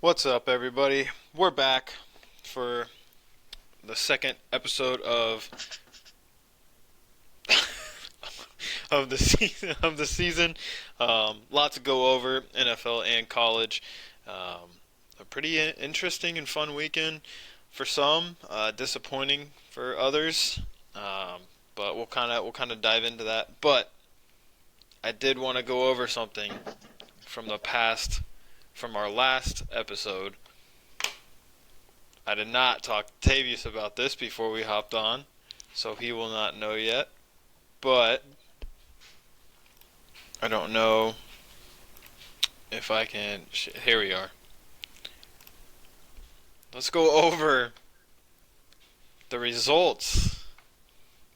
What's up, everybody? We're back for the second episode of the season. Lot to go over, NFL and college. A pretty interesting and fun weekend for some, disappointing for others. But we'll kind of dive into that. But I did want to go over something from the past, from our last episode. I did not talk to Tavius about this before we hopped on, so he will not know yet. But I don't know if I can. Here we are. Let's go over the results.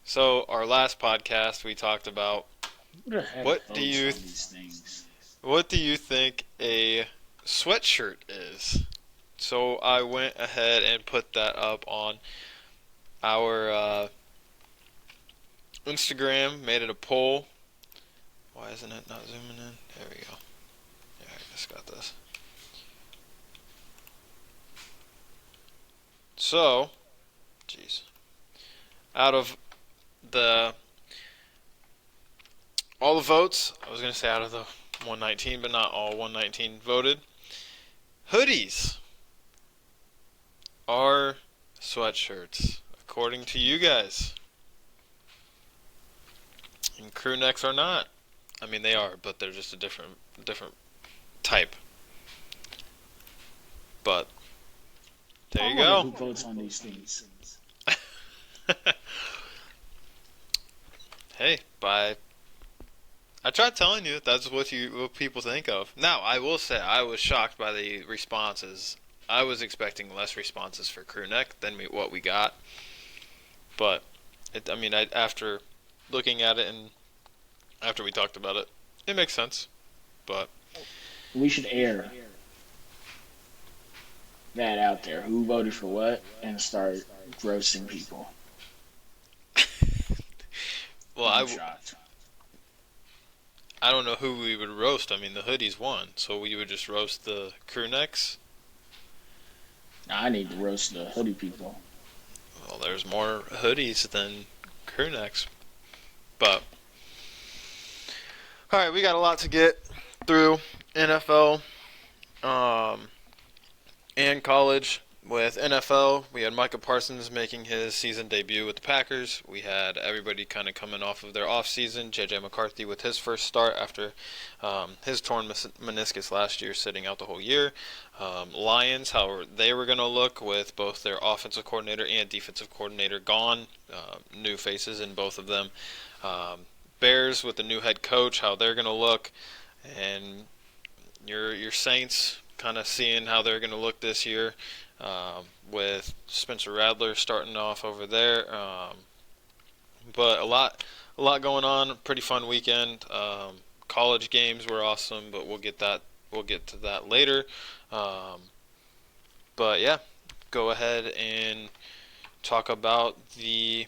So, our last podcast, we talked about Who the heck what do votes you on these things? what do you think a sweatshirt is? So I went ahead and put that up on our Instagram, made it a poll. Why isn't it not zooming in? There we go. Yeah, I just got this. So, jeez. Out of the all the votes, I was gonna say out of the 119, but not all 119 voted. Hoodies are sweatshirts, according to you guys. And crew necks are not. I mean, they are, but they're just a different type. But there I you wonder go. who votes on these things. Hey, I tried telling you that's what people think of. Now, I will say I was shocked by the responses. I was expecting less responses for crew neck than what we got. But after looking at it and after we talked about it, it makes sense. But We should air that out there. Who voted for what, and start grossing people. well, I'm shocked. I don't know who we would roast. I mean, the hoodies won, so we would just roast the crew necks. Now, I need to roast the hoodie people. Well, there's more hoodies than crew necks. But all right, we got a lot to get through. NFL, and college. With NFL, we had Micah Parsons making his season debut with the Packers. We had everybody kind of coming off of their offseason. J.J. McCarthy with his first start after his torn meniscus last year, sitting out the whole year. Lions, how they were going to look with both their offensive coordinator and defensive coordinator gone. New faces in both of them. Bears with the new head coach, how they're going to look. And your Saints kind of seeing how they're going to look this year. With Spencer Radler starting off over there. But a lot going on. Pretty fun weekend. College games were awesome, but we'll get to that later. But yeah, go ahead and talk about the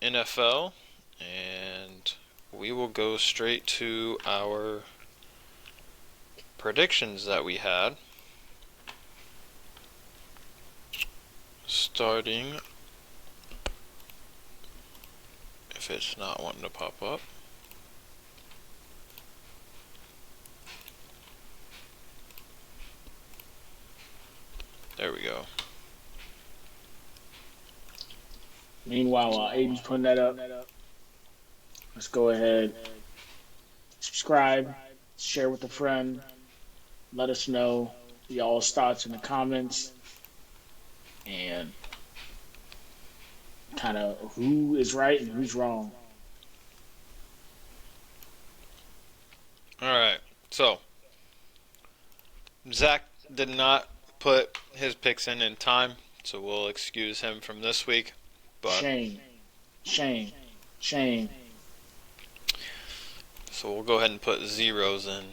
NFL, and we will go straight to our predictions that we had. Starting, if it's not wanting to pop up. There we go. Meanwhile, while Aiden's putting that up, let's go ahead, subscribe, share with a friend, let us know y'all's thoughts in the comments, and kind of who is right and who's wrong. Alright, so Zach did not put his picks in time, so we'll excuse him from this week. But Shame, shame, shame. so we'll go ahead and put zeros in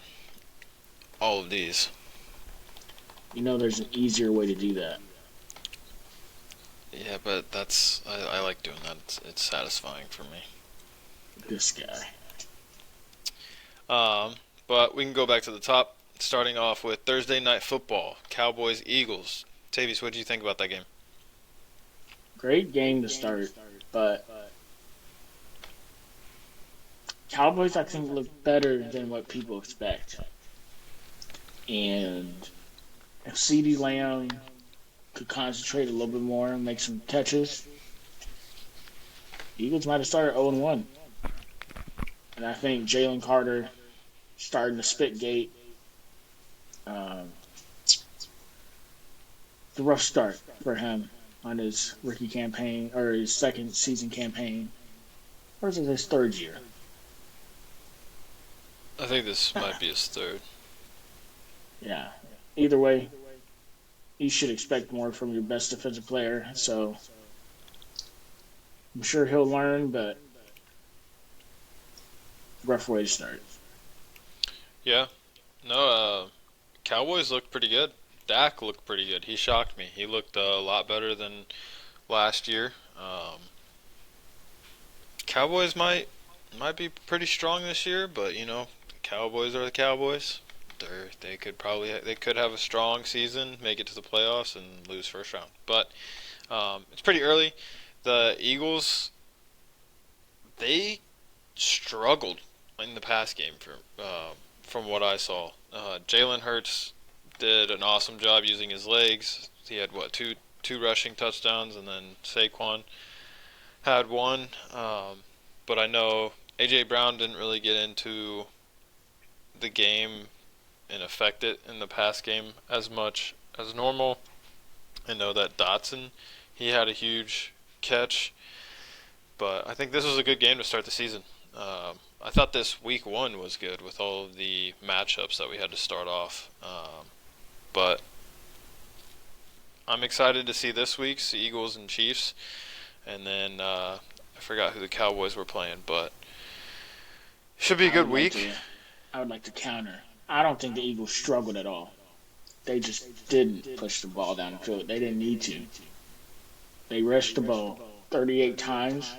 all of these. You know there's an easier way to do that. Yeah, but I like doing that. It's satisfying for me. This guy. But we can go back to the top. starting off with Thursday night football, Cowboys Eagles. Tavius, what did you think about that game? Great game to start, but Cowboys I think look better than what people expect. And if CeeDee Lamb could concentrate a little bit more and make some catches, Eagles might have started 0-1. And I think Jalen Carter starting to spit gate. Um, the rough start for him on his rookie campaign or his second season campaign. Or is it his third year? I think this might be his third. Yeah. Either way, you should expect more from your best defensive player. So I'm sure he'll learn, but rough way to start. Yeah. No, Cowboys looked pretty good. Dak looked pretty good. He shocked me. He looked a lot better than last year. Cowboys might be pretty strong this year, but Cowboys are the Cowboys. They could have a strong season, make it to the playoffs, and lose first round. But it's pretty early. The Eagles, they struggled in the pass game from what I saw. Jalen Hurts did an awesome job using his legs. He had two rushing touchdowns, and then Saquon had one. But I know AJ Brown didn't really get into the game and affect it in the pass game as much as normal. I know that Dotson, he had a huge catch, but I think this was a good game to start the season. I thought this week one was good with all of the matchups that we had to start off. But I'm excited to see this week's Eagles and Chiefs, and then I forgot who the Cowboys were playing, but should be a I good would like week. to I would like to counter. I don't think the Eagles struggled at all. They just didn't push the ball down the field. They didn't need to. They rushed the ball 38 times,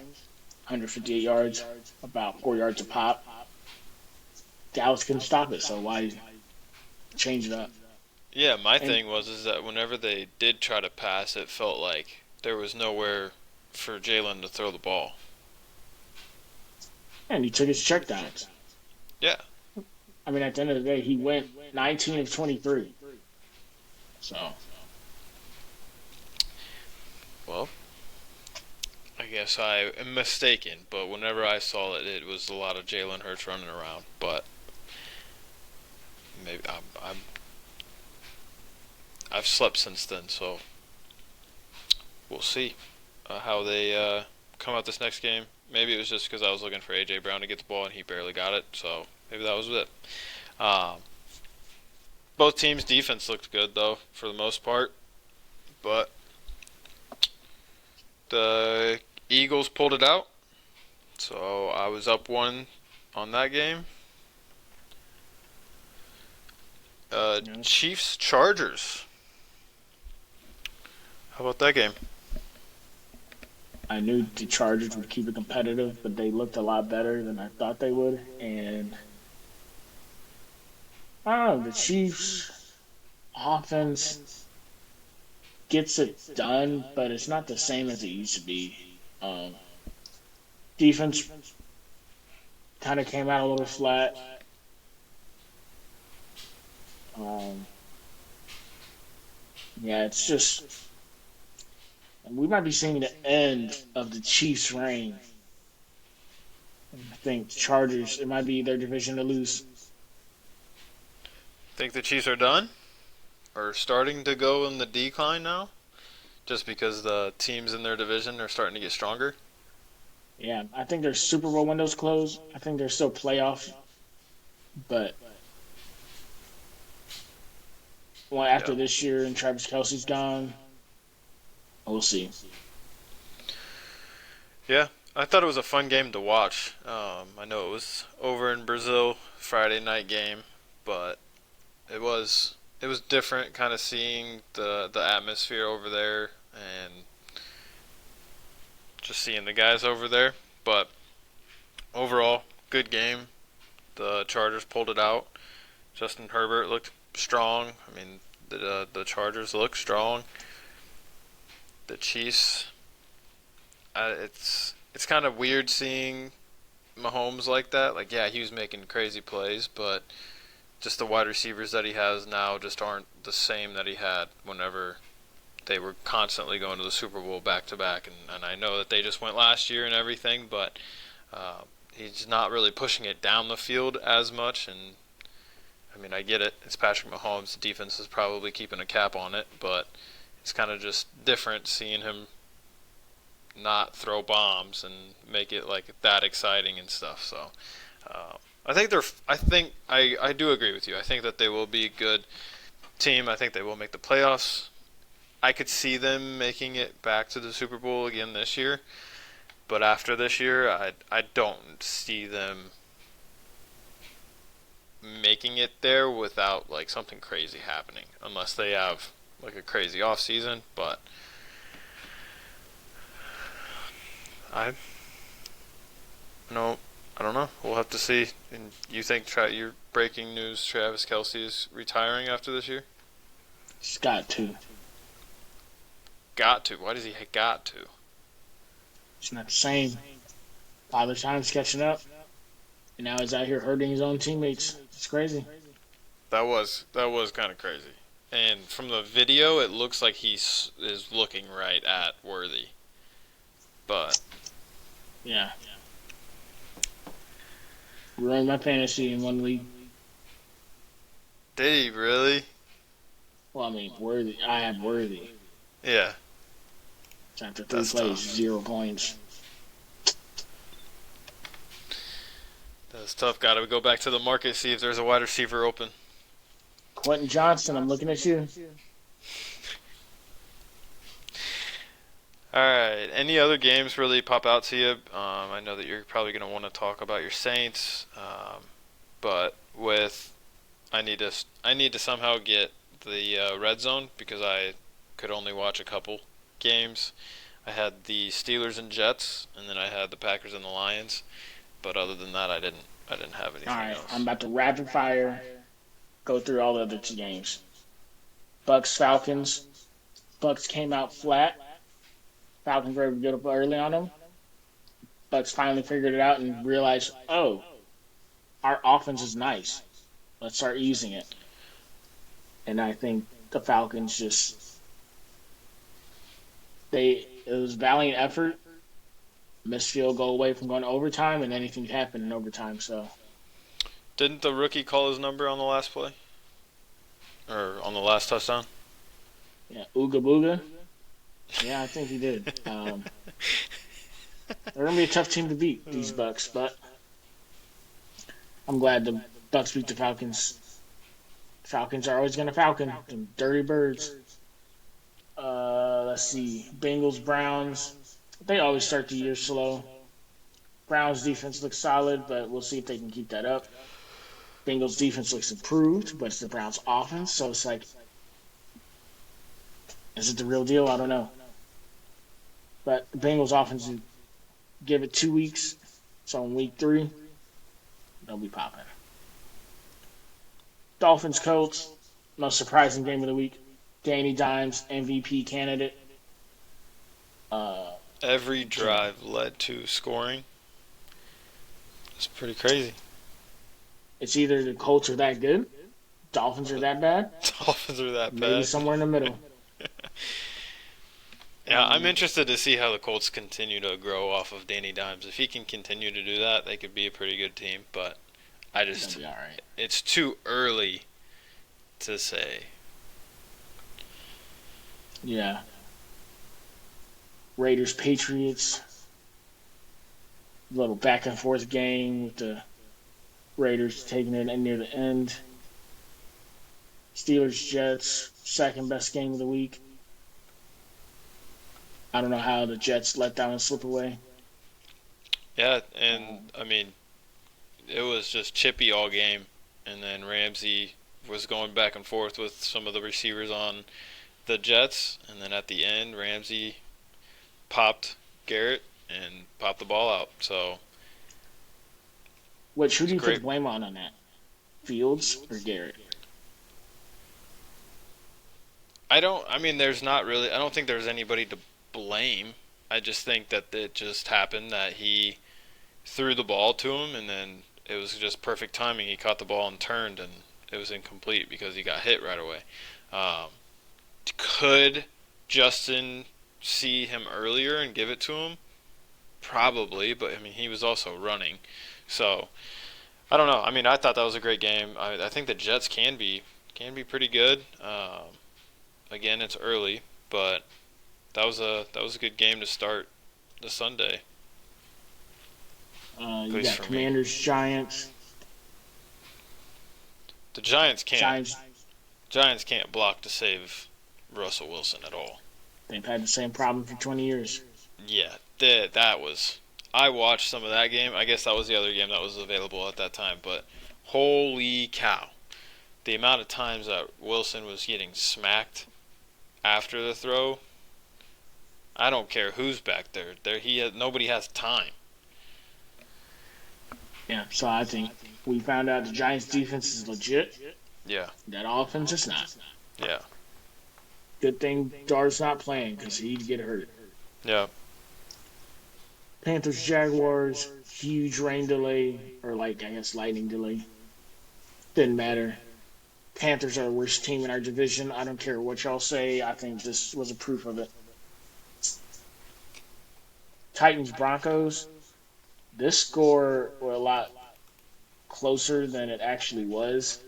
158 yards, about 4 yards a pop. Dallas couldn't stop it, so why change it up? Yeah, my And thing was is that whenever they did try to pass, it felt like there was nowhere for Jalen to throw the ball. and he took his checkdowns. Yeah, I mean, at the end of the day, he went 19 of 23. So well, I guess I am mistaken, but whenever I saw it, it was a lot of Jalen Hurts running around. But maybe I've slept since then, so we'll see how they come out this next game. Maybe it was just because I was looking for AJ Brown to get the ball and he barely got it, so maybe that was it. Um, both teams' defense looked good though for the most part, but the Eagles pulled it out, so I was up one on that game. Chiefs Chargers. How about that game? I knew the Chargers would keep it competitive, but they looked a lot better than I thought they would. And I don't know, the Chiefs offense gets it done, but it's not the same as it used to be. Um, Defense kind of came out a little flat. Um, yeah, it's just we might be seeing the end of the Chiefs' reign. I think Chargers, it might be their division to lose. Think the Chiefs are done? Or starting to go in the decline now? Just because the teams in their division are starting to get stronger? Yeah, I think their Super Bowl window's closed. I think they're still playoff, but well, Yeah. after this year and Travis Kelsey's gone, we'll see. Yeah, I thought it was a fun game to watch. I know it was over in Brazil, Friday night game, but it was different, kind of seeing the atmosphere over there and just seeing the guys over there. But overall, good game. The Chargers pulled it out, Justin Herbert looked strong. I mean, the Chargers look strong. The Chiefs, it's kind of weird seeing Mahomes like that. Like, yeah, he was making crazy plays, but just the wide receivers that he has now just aren't the same that he had whenever they were constantly going to the Super Bowl back to back. And I know that they just went last year and everything, but uh, he's not really pushing it down the field as much. And I mean, I get it. It's Patrick Mahomes. The defense is probably keeping a cap on it, but it's kind of just different seeing him not throw bombs and make it like that exciting and stuff. So I think they're. I do agree with you. I think that they will be a good team. I think they will make the playoffs. I could see them making it back to the Super Bowl again this year, but after this year, I don't see them making it there without like something crazy happening, unless they have like a crazy off season. But I no, I don't know. We'll have to see. And you think you're breaking news? Travis Kelce is retiring after this year? He's got to. Got to. Why does he got to? It's not the same. Father Time's catching up, and now he's out here hurting his own teammates. It's crazy. That was kind of crazy. And from the video, it looks like is looking right at Worthy. But Yeah. Ruined my fantasy in one league. did he really? Well, I mean, Worthy. I have Worthy. Yeah, After three that's plays, tough. 0 points. That's tough. Got to go back to the market, see if there's a wide receiver open. Quentin Johnson, I'm looking at you. All right. Any other games really pop out to you? I know that you're probably going to want to talk about your Saints, but I need to somehow get the red zone because I could only watch a couple games. I had the Steelers and Jets, and then I had the Packers and the Lions. But other than that, I didn't have anything All right, else. I'm about to rapid fire go through all the other two games. Bucks Falcons. Bucks came out flat. Falcons were able to get up early on them. Bucks finally figured it out and realized, oh, our offense is nice. Let's start using it. And I think the Falcons it was valiant effort. Missed field goal away from going to overtime, and anything could happen in overtime. So Didn't the rookie call his number on the last play? Or on the last touchdown? yeah, Ooga Booga. Yeah, I think he did. They're gonna be a tough team to beat, these Bucks, but I'm glad the Bucks beat the Falcons. Falcons are always gonna Falcon them dirty birds. Let's see, Bengals Browns. They always start the year slow. Browns defense looks solid, but we'll see if they can keep that up. Bengals defense looks improved, but it's the Browns offense, so it's like, is it the real deal? I don't know. But the Bengals offense, give it 2 weeks, so in week 3, they'll be popping. Dolphins Colts, most surprising game of the week. Danny Dimes, MVP candidate. Every drive led to scoring. It's pretty crazy. It's either the Colts are that good, Dolphins are that bad, Dolphins are that maybe bad. somewhere in the middle. Yeah, I'm interested to see how the Colts continue to grow off of Danny Dimes. If he can continue to do that, they could be a pretty good team. But They'll be all right. it's too early to say. Yeah. Raiders Patriots. Little back and forth game with the Raiders taking it near the end. Steelers Jets, second best game of the week. I don't know how the Jets let that one slip away. Yeah, and I mean, it was just chippy all game, and then Ramsey was going back and forth with some of the receivers on the Jets, and then at the end, Ramsey popped Garrett and popped the ball out. So Who do you great. put blame on that? Fields or Garrett? There's not really, I don't think there's anybody to blame. I just think that it just happened that he threw the ball to him, and then it was just perfect timing. He caught the ball and turned, and it was incomplete because he got hit right away. Um, could Justin see him earlier and give it to him? Probably, but he was also running, so I don't know. I thought that was a great game. I think the Jets can be pretty good. Again, it's early, but that was a good game to start the Sunday, at You least got for me. Commanders, Giants. The Giants can't Giants, Giants can't block to save Russell Wilson at all. they've had the same problem for 20 years. Yeah, that was. I watched some of that game. I guess that was the other game that was available at that time. But holy cow, the amount of times that Wilson was getting smacked after the throw. I don't care who's back there. Nobody has time. Yeah, so I think we found out the Giants' defense is legit. Yeah, That offense is not. yeah, Good thing Dar's not playing because he'd get hurt. yeah. Panthers, Jaguars, huge rain delay, or I guess lightning delay. Didn't matter. Panthers are the worst team in our division. I don't care what y'all say. I think this was a proof of it. Titans, Broncos. This score was a lot closer than it actually was.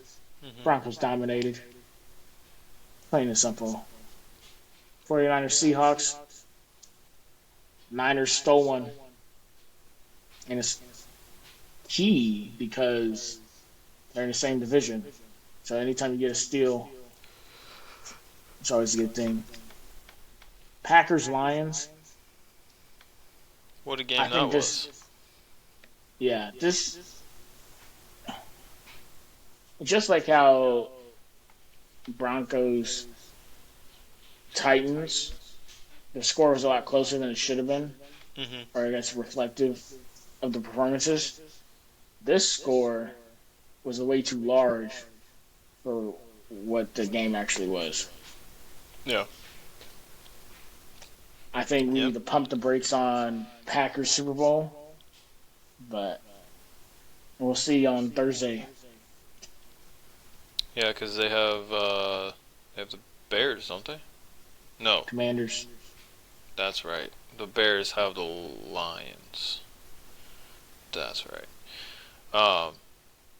Broncos dominated. Plain and simple. 49ers, Seahawks. Niners stole one. And it's key because they're in the same division. So anytime you get a steal, it's always a good thing. Packers, Lions. What a game I that think was. this just like how Broncos, Titans, the score was a lot closer than it should have been, hmm or I guess reflective of the performances. This score was way too large for what the game actually was. Yeah. I think we Yep. need to pump the brakes on Packers Super Bowl, but we'll see on Thursday. Yeah, because they have the Bears, don't they? No, Commanders. that's right. The Bears have the Lions. That's right.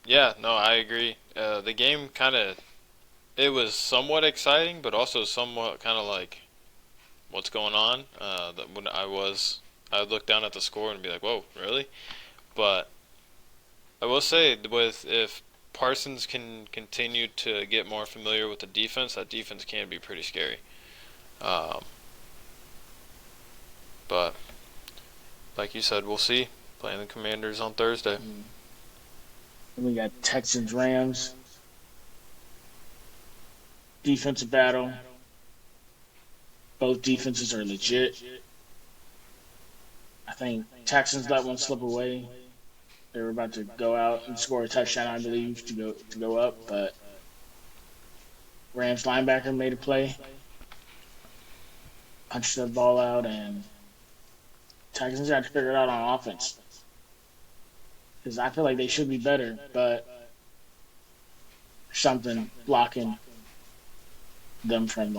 Yeah, no, I agree. The game it was somewhat exciting, but also somewhat kind of like, what's going on? That when I would look down at the score and be like, whoa, really? But I will say, if Parsons can continue to get more familiar with the defense, that defense can be pretty scary. Um, but like you said, we'll see. Playing the Commanders on Thursday. And we got Texans Rams. Defensive battle. Both defenses are legit. I think Texans let one slip away. They were about to go out and score a touchdown, I believe, to go up, but Rams linebacker made a play, punched the ball out, and Texans got to figure it out on offense. Because I feel like they should be better, but something blocking them from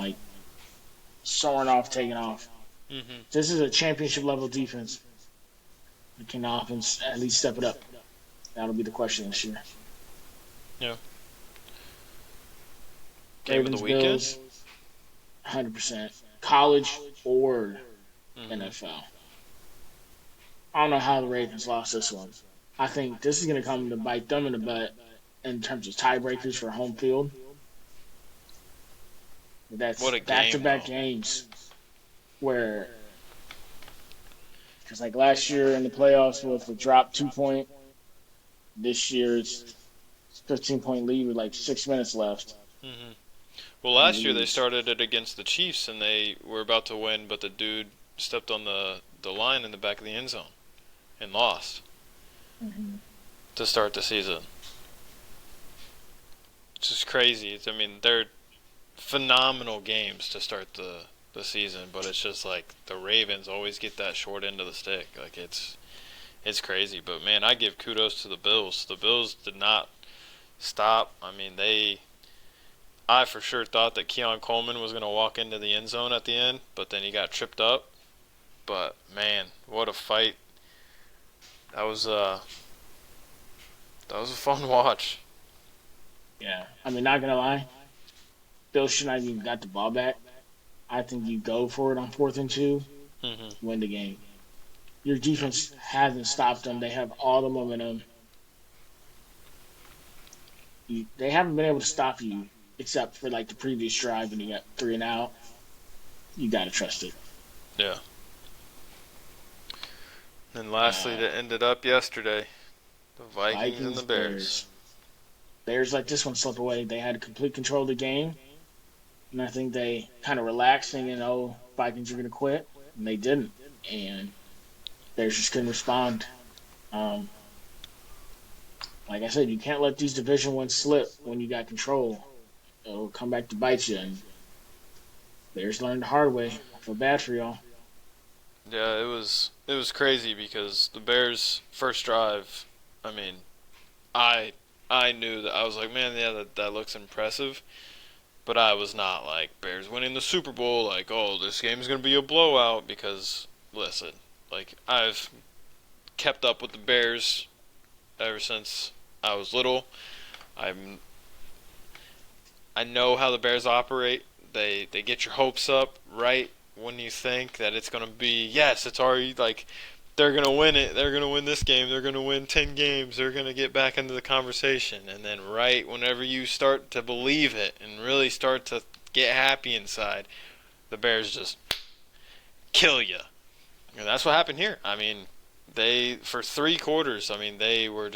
soaring off, taking off. hmm This is a championship level defense. Can the offense at least step it up? That'll be the question this year. Yeah. Game of Ravens, the weekend. Bills, 100%. College or hmm NFL. I don't know how the Ravens lost this one. I think this is going to come to bite them in the butt in terms of tiebreakers for home field. That's What a game, back-to-back though. games where, because last year in the playoffs with the drop 2 point, this year it's 15-point lead with 6 minutes left. hmm Well, last year they Lose. started it against the Chiefs, and they were about to win, but the dude stepped on the line in the back of the end zone and lost to start the season. It's just crazy. I mean, they're phenomenal games to start the season, but it's just like the Ravens always get that short end of the stick. Like it's crazy. But man, I give kudos to the Bills. The Bills did not stop. I mean, I for sure thought that Keon Coleman was going to walk into the end zone at the end, but then he got tripped up. But man, what a fight. That was uh that was a fun watch. Yeah. I mean, not gonna lie, Bills should not even got the ball back. I think you go for it on 4th and 2, Hmm. win the game. Your defense hasn't stopped them. They have all the momentum. They haven't been able to stop you except for like the previous drive when you got 3 and out. You gotta trust it. Yeah. And lastly, Uh, that ended up yesterday, the Vikings and the Vikings, Bears. Bears. Bears let this one slip away. They had complete control of the game, and I think they kind of relaxed, thinking, "Oh, Vikings are gonna quit," and they didn't. And Bears just couldn't respond. Um, like I said, you can't let these division ones slip when you got control. It'll come back to bite you. And Bears learned the hard way. I feel bad for y'all. Yeah, it was crazy because the Bears' first drive. I mean, I I knew that I was like, man, yeah, that looks impressive. But I was not like Bears winning the Super Bowl. Like, oh, this game's gonna be a blowout because listen, like I've kept up with the Bears ever since I was little. I'm I know how the Bears operate. They get your hopes up right when you think that it's gonna be yes, it's already like they're gonna win it. They're gonna win this game. They're gonna win 10 games. They're gonna get back into the conversation. And then right whenever you start to believe it and really start to get happy inside, the Bears just kill you. And that's what happened here. I mean, they for 3 quarters. I mean, they were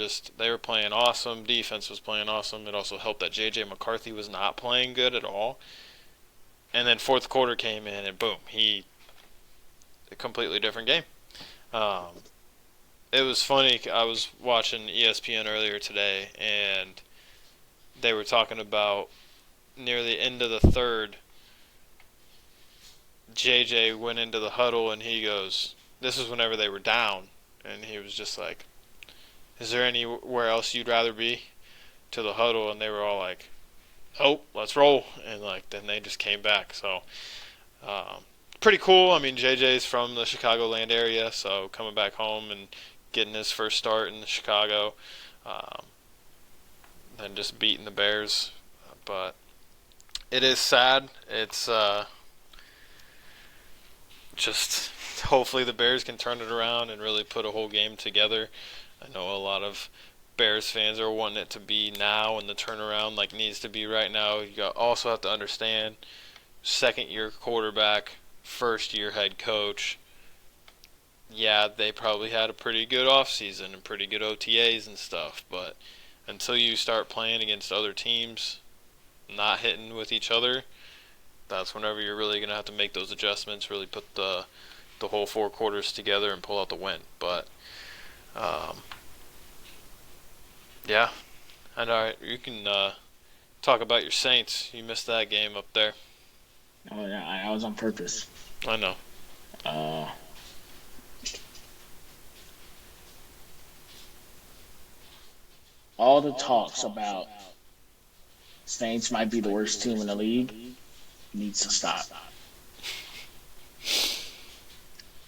playing awesome. Defense was playing awesome. It also helped that J.J. McCarthy was not playing good at all. And then fourth quarter came in and boom, he a completely different game. Um, it was funny. I was watching ESPN earlier today, and they were talking about near the end of the third. JJ went into the huddle and he goes, "This is whenever they were down," and he was just like, "Is there anywhere else you'd rather be?" To the huddle, and they were all like, "Oh, let's roll," and like then they just came back. So pretty cool. I mean, JJ's from the Chicagoland area, so coming back home and getting his first start in Chicago, um, and just beating the Bears. But it is sad. It's just hopefully the Bears can turn it around and really put a whole game together. I know a lot of Bears fans are wanting it to be now, and the turnaround like needs to be right now. You also have to understand, second year quarterback, first year head coach. Yeah, they probably had a pretty good offseason and pretty good OTAs and stuff, but until you start playing against other teams, not hitting with each other, that's whenever you're really gonna have to make those adjustments, really put the whole 4 quarters together and pull out the win. But um, yeah, and all right, you can talk about your Saints. You missed that game up there. Oh, yeah, I was on purpose. I know. Uh, all the talks about Saints might be the worst team in the league needs to stop.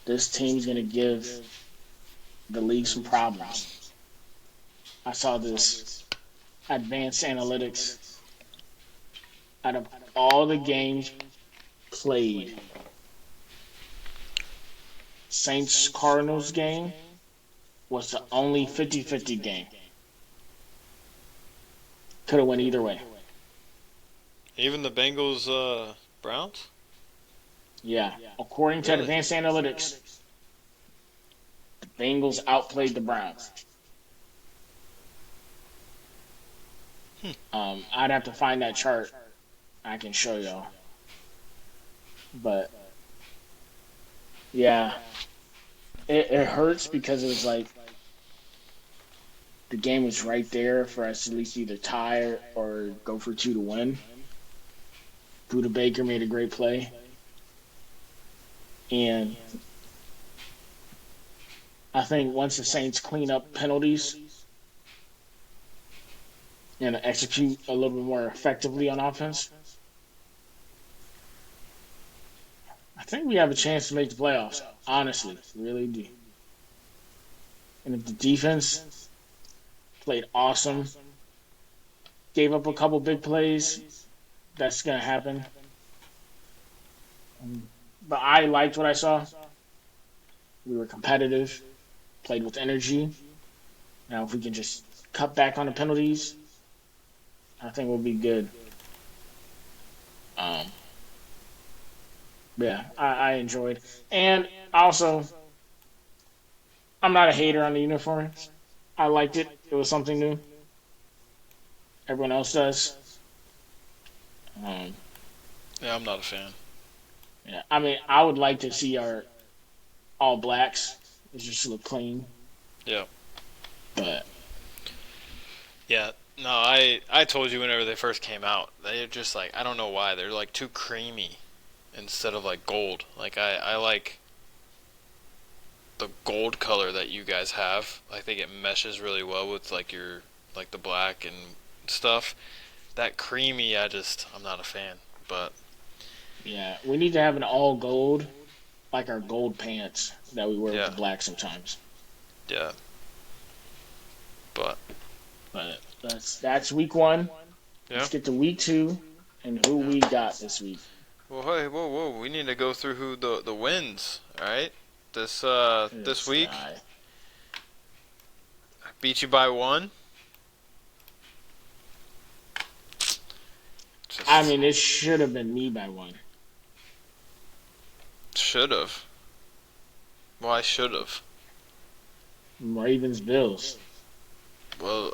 This team's going to give the league some problems. I saw this advanced analytics out of all the games played. Saints Cardinals game was the only 50-50 game. Could have went either way. Even the Bengals Browns. Yeah. According to Really? advanced analytics, the Bengals outplayed the Browns. I'd have to find that chart. I can show y'all. But yeah, it hurts because it was like the game was right there for us to at least either tie or go for two to win. Buda Baker made a great play. And I think once the Saints clean up penalties and execute a little bit more effectively on offense, I think we have a chance to make the playoffs. Honestly, really do. And if the defense played awesome, gave up a couple big plays, that's going to happen. But I liked what I saw. We were competitive, played with energy. Now, if we can just cut back on the penalties, I think we'll be good. Um, yeah, I enjoyed. And also, I'm not a hater on the uniforms. I liked it. It was something new. Everyone else does. Um, Yeah, I'm not a fan. yeah, I mean, I would like to see our all blacks. It just look clean. Yeah. But Yeah. No, I told you whenever they first came out, they're just like, I don't know why, they're like too creamy instead of like gold. Like I like the gold color that you guys have. I think it meshes really well with like your like the black and stuff. That creamy, I'm not a fan. But yeah, we need to have an all gold, like our gold pants that we wear with the yeah, black sometimes. yeah. But But that's week one. yeah, Let's get to week two and who yeah. we got this week. Well, hey, whoa. We need to go through who the wins. All right. This This week, guy. I beat you by one. I Just mean, it should have been me by one. should have. Well, I should have. Ravens Bills. Well,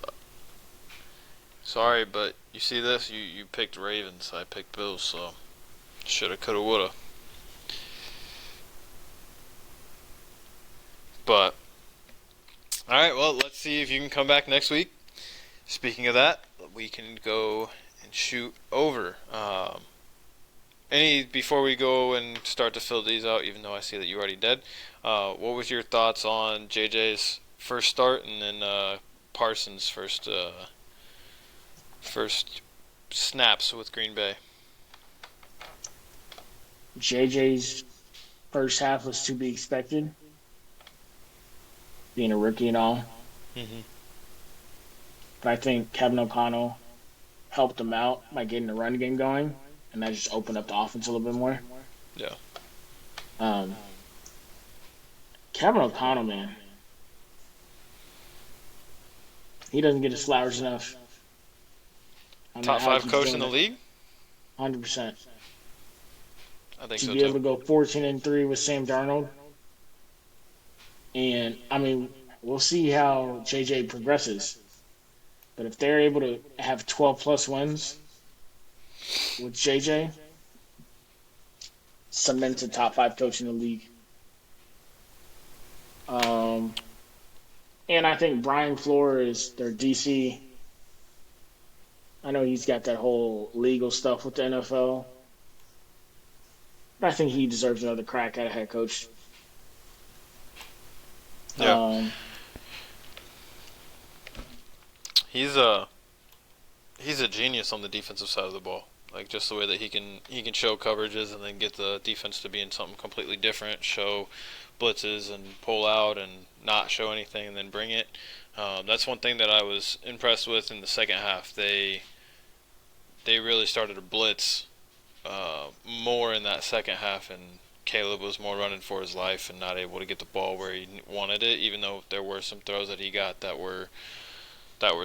sorry, but you see this? You picked Ravens. I picked Bills, so shoulda, coulda, woulda. But all right, well, let's see if you can come back next week. Speaking of that, we can go and shoot over. Any before we go and start to fill these out, even though I see that you already did. What was your thoughts on JJ's first start and then Parsons' first snaps with Green Bay? JJ's first half was to be expected, being a rookie and all. Mm-hmm. But I think Kevin O'Connell helped him out by getting the run game going, and that just opened up the offense a little bit more. Yeah. Um, Kevin O'Connell, man, he doesn't get his flowers enough. I don't know Top how he five keeps coach doing in the it. league? 100%. I think To so be able too. to go 14-3 with Sam Darnold, and I mean, we'll see how JJ progresses. But if they're able to have 12 plus wins with JJ, cements a top five coach in the league. Um, and I think Brian Flores, their DC, I know he's got that whole legal stuff with the NFL, but I think he deserves another crack at a head coach. Yeah. Um, He's a genius on the defensive side of the ball. Like just the way that he can show coverages and then get the defense to be in something completely different, show blitzes and pull out and not show anything and then bring it. That's one thing that I was impressed with in the second half. They really started to blitz more in that second half, and Caleb was more running for his life and not able to get the ball where he wanted it, even though there were some throws that he got that were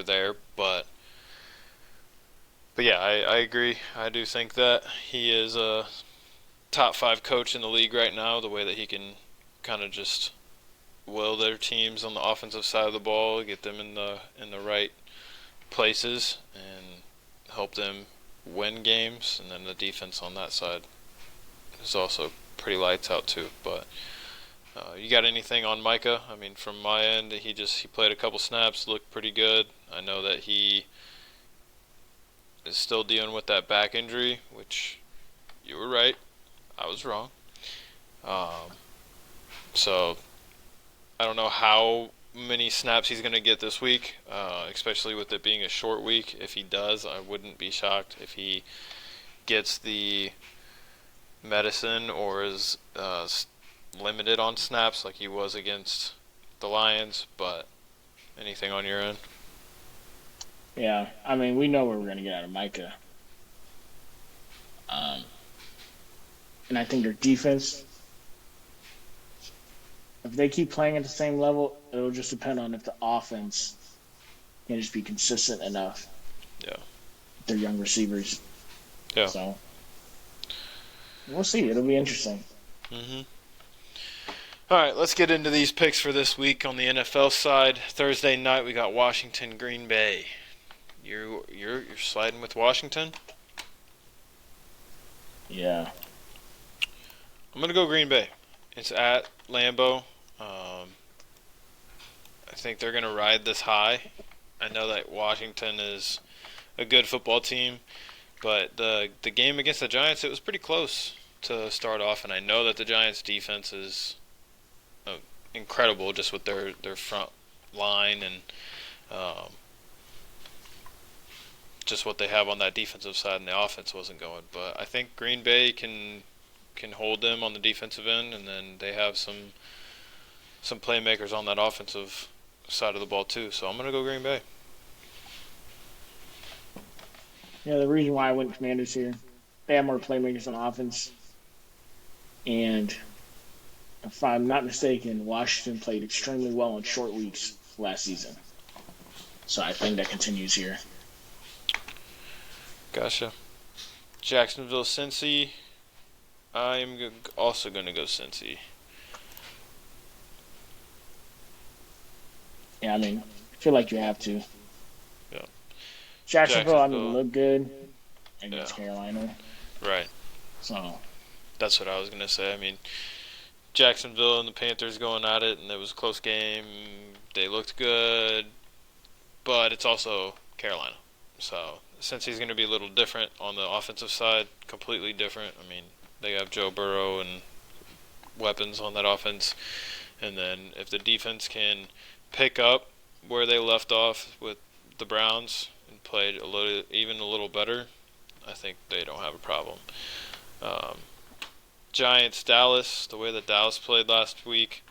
there. But yeah, I agree. I do think that he is a top five coach in the league right now. The way that he can kind of just will their teams on the offensive side of the ball, get them in the right places, and help them win games. And then the defense on that side is also pretty lights out too. But You got anything on Micah? I mean, from my end, he played a couple snaps, looked pretty good. I know that he is still dealing with that back injury, which you were right. I was wrong. Um, so I don't know how many snaps he's going to get this week, especially with it being a short week. If he does, I wouldn't be shocked if he gets the medicine or is limited on snaps like he was against the Lions. But anything on your end? Yeah, I mean, we know what we're going to get out of Micah. Um, and I think their defense, if they keep playing at the same level, it'll just depend on if the offense can just be consistent enough. Yeah. With their young receivers. Yeah. So we'll see. It'll be interesting. Mhm. All right, let's get into these picks for this week on the NFL side. Thursday night we got Washington Green Bay. You're sliding with Washington? Yeah. I'm gonna go Green Bay. It's at Lambeau. I think they're gonna ride this high. I know that Washington is a good football team, but the game against the Giants, it was pretty close to start off, and I know that the Giants defense is incredible just with their front line and just what they have on that defensive side, and the offense wasn't going. But I think Green Bay can hold them on the defensive end, and then they have some playmakers on that offensive side of the ball too. So I'm gonna go Green Bay. Yeah, the reason why I went Commanders here, they have more playmakers on offense. And if I'm not mistaken, Washington played extremely well on short weeks last season. So I think that continues here. Gotcha. Jacksonville, Cincy. I'm also going to go Cincy. Yeah, I mean, I feel like you have to. Yeah. Jacksonville, I mean, look good against Yeah. Carolina. Right. So That's what I was going to say. I mean, Jacksonville and the Panthers going at it, and it was a close game. They looked good, but it's also Carolina. So since he's going to be a little different on the offensive side, completely different. I mean, they have Joe Burrow and weapons on that offense, and then if the defense can pick up where they left off with the Browns and played even a little better, I think they don't have a problem. Giants, Dallas, the way that Dallas played last week,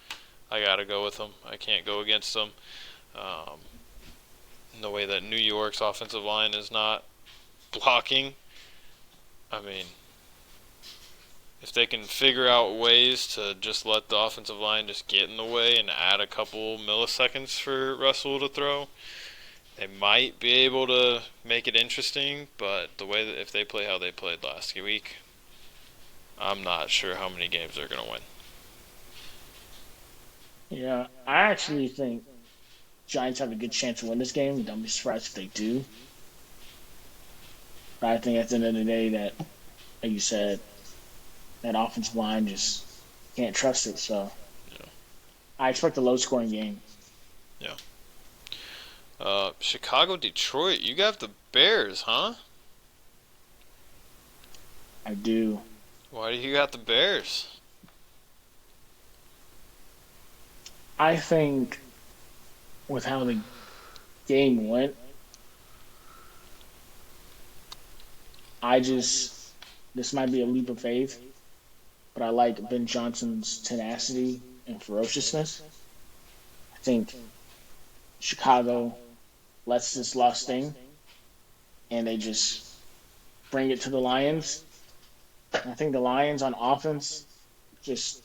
I got to go with them. I can't go against them. The way that New York's offensive line is not blocking, I mean, if they can figure out ways to just let the offensive line just get in the way and add a couple milliseconds for Russell to throw, they might be able to make it interesting, but the way that if they play how they played last week, I'm not sure how many games they're going to win. yeah, I actually think Giants have a good chance to win this game. Don't be surprised if they do. But I think at the end of the day that, like you said, that offensive line just can't trust it. So Yeah. I expect a low scoring game. Yeah. Chicago, Detroit. You got the Bears, huh? I do. Why do you got the Bears? I think with how the game went, this might be a leap of faith, but I like Ben Johnson's tenacity and ferociousness. I think Chicago lets this loss sting, and they just bring it to the Lions. I think the Lions on offense just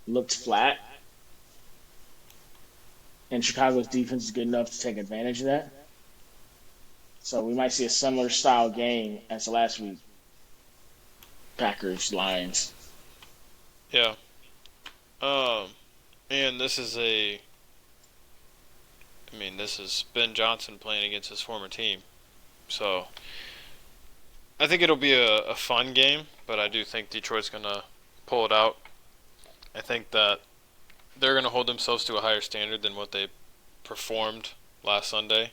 looked flat, and Chicago's defense is good enough to take advantage of that. So we might see a similar style game as last week. Packers, Lions. Yeah. And this is this is Ben Johnson playing against his former team. So I think it'll be a fun game, but I do think Detroit's going to pull it out. I think that they're going to hold themselves to a higher standard than what they performed last Sunday.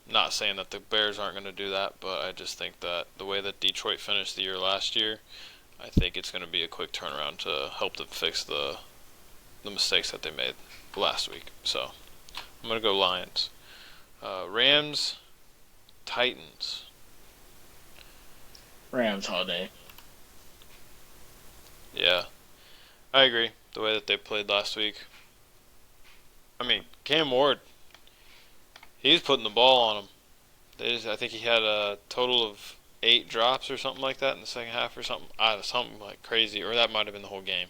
Not saying that the Bears aren't going to do that, but I just think that the way that Detroit finished the year last year, I think it's going to be a quick turnaround to help them fix the mistakes that they made last week. So I'm going to go Lions. Rams, Titans. Rams all day. Yeah, I agree. The way that they played last week. I mean, Cam Ward, he's putting the ball on them. I think he had a total of 8 drops or something like that in the second half or something. Something like crazy, or that might have been the whole game.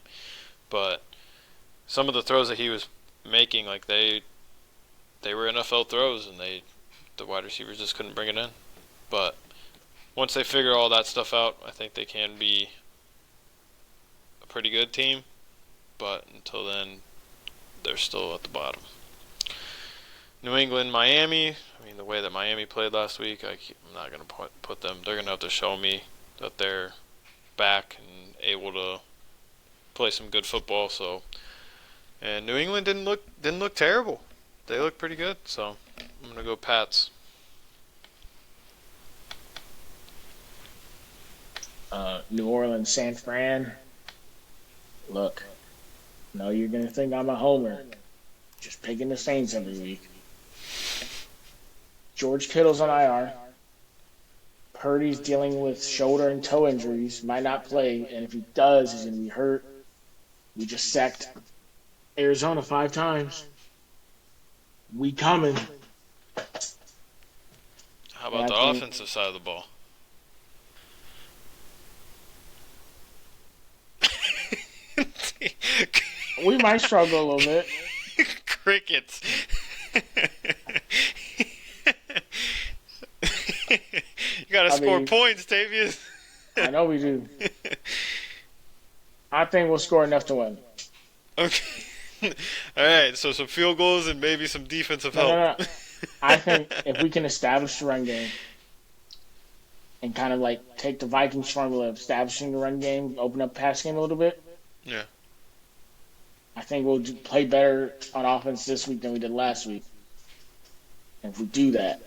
But some of the throws that he was making, like they were NFL throws, and the wide receivers just couldn't bring it in. But once they figure all that stuff out, I think they can be a pretty good team. But until then, they're still at the bottom. New England, Miami. I mean, the way that Miami played last week, I'm not going to put them. They're going to have to show me that they're back and able to play some good football. So, and New England didn't look terrible. They looked pretty good. So, I'm going to go Pats. New Orleans, San Fran. Look, no, you're gonna think I'm a homer. Just picking the Saints every week. George Kittle's on IR. Purdy's dealing with shoulder and toe injuries. Might not play, and if he does, he's gonna be hurt. We just sacked Arizona 5 times. We coming. How about the offensive side of the ball? We might struggle a little bit. Crickets. You gotta score points, Tavius. I know we do. I think we'll score enough to win. Okay. All right, so some field goals and maybe some defensive help. No. I think if we can establish the run game and kind of like take the Vikings formula of establishing the run game, open up pass game a little bit. Yeah. I think we'll play better on offense this week than we did last week. And if we do that,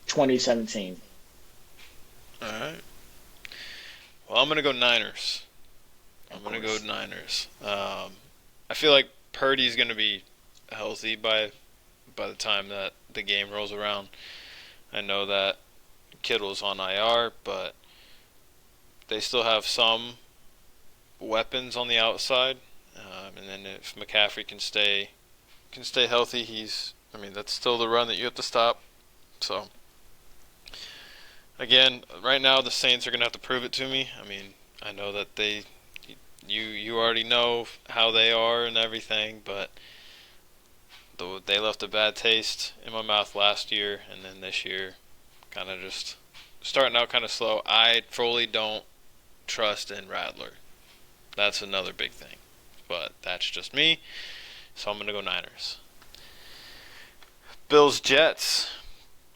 2017. All right. Well, I'm going to go Niners. I'm going to go Niners. I feel like Purdy's going to be healthy by the time that the game rolls around. I know that Kittle's on IR, but they still have some weapons on the outside. And then if McCaffrey can stay healthy, that's still the run that you have to stop. So again, right now the Saints are going to have to prove it to me. I mean, I know that you already know how they are and everything, but they left a bad taste in my mouth last year, and then this year kind of just starting out kind of slow. I fully don't trust in Rattler. That's another big thing, but that's just me, so I'm going to go Niners. Bills, Jets.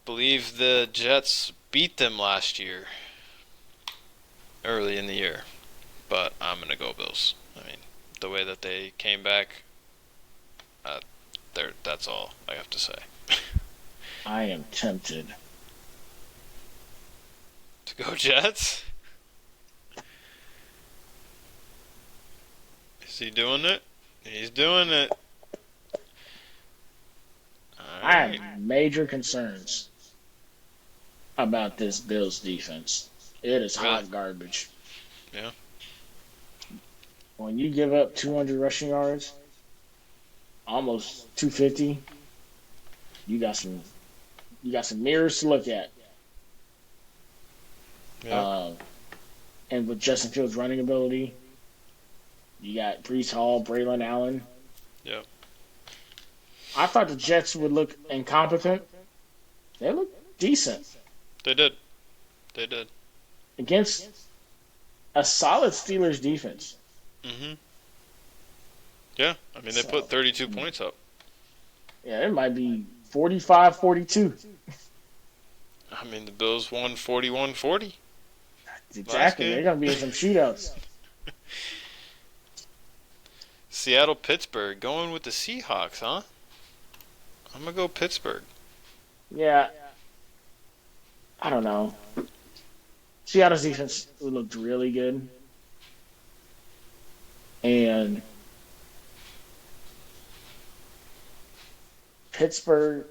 Believe the Jets beat them last year, early in the year, but I'm going to go Bills. I mean, the way that they came back, that's all I have to say. I am tempted to go Jets? Is he doing it? He's doing it. I have major concerns about this Bills defense. It is hot garbage. Yeah. When you give up 200 rushing yards, almost 250, you got some mirrors to look at. Yeah. And with Justin Fields' running ability, you got Breece Hall, Braylon Allen. Yeah. I thought the Jets would look incompetent. They look decent. They did. Against a solid Steelers defense. Mm-hmm. Yeah, I mean, they put 32 points up. Yeah, it might be 45-42. I mean, the Bills won 41-40. Exactly. They're going to be in some shootouts. Seattle, Pittsburgh. Going with the Seahawks, huh? I'm gonna go Pittsburgh. Yeah, I don't know. Seattle's defense looked really good, and Pittsburgh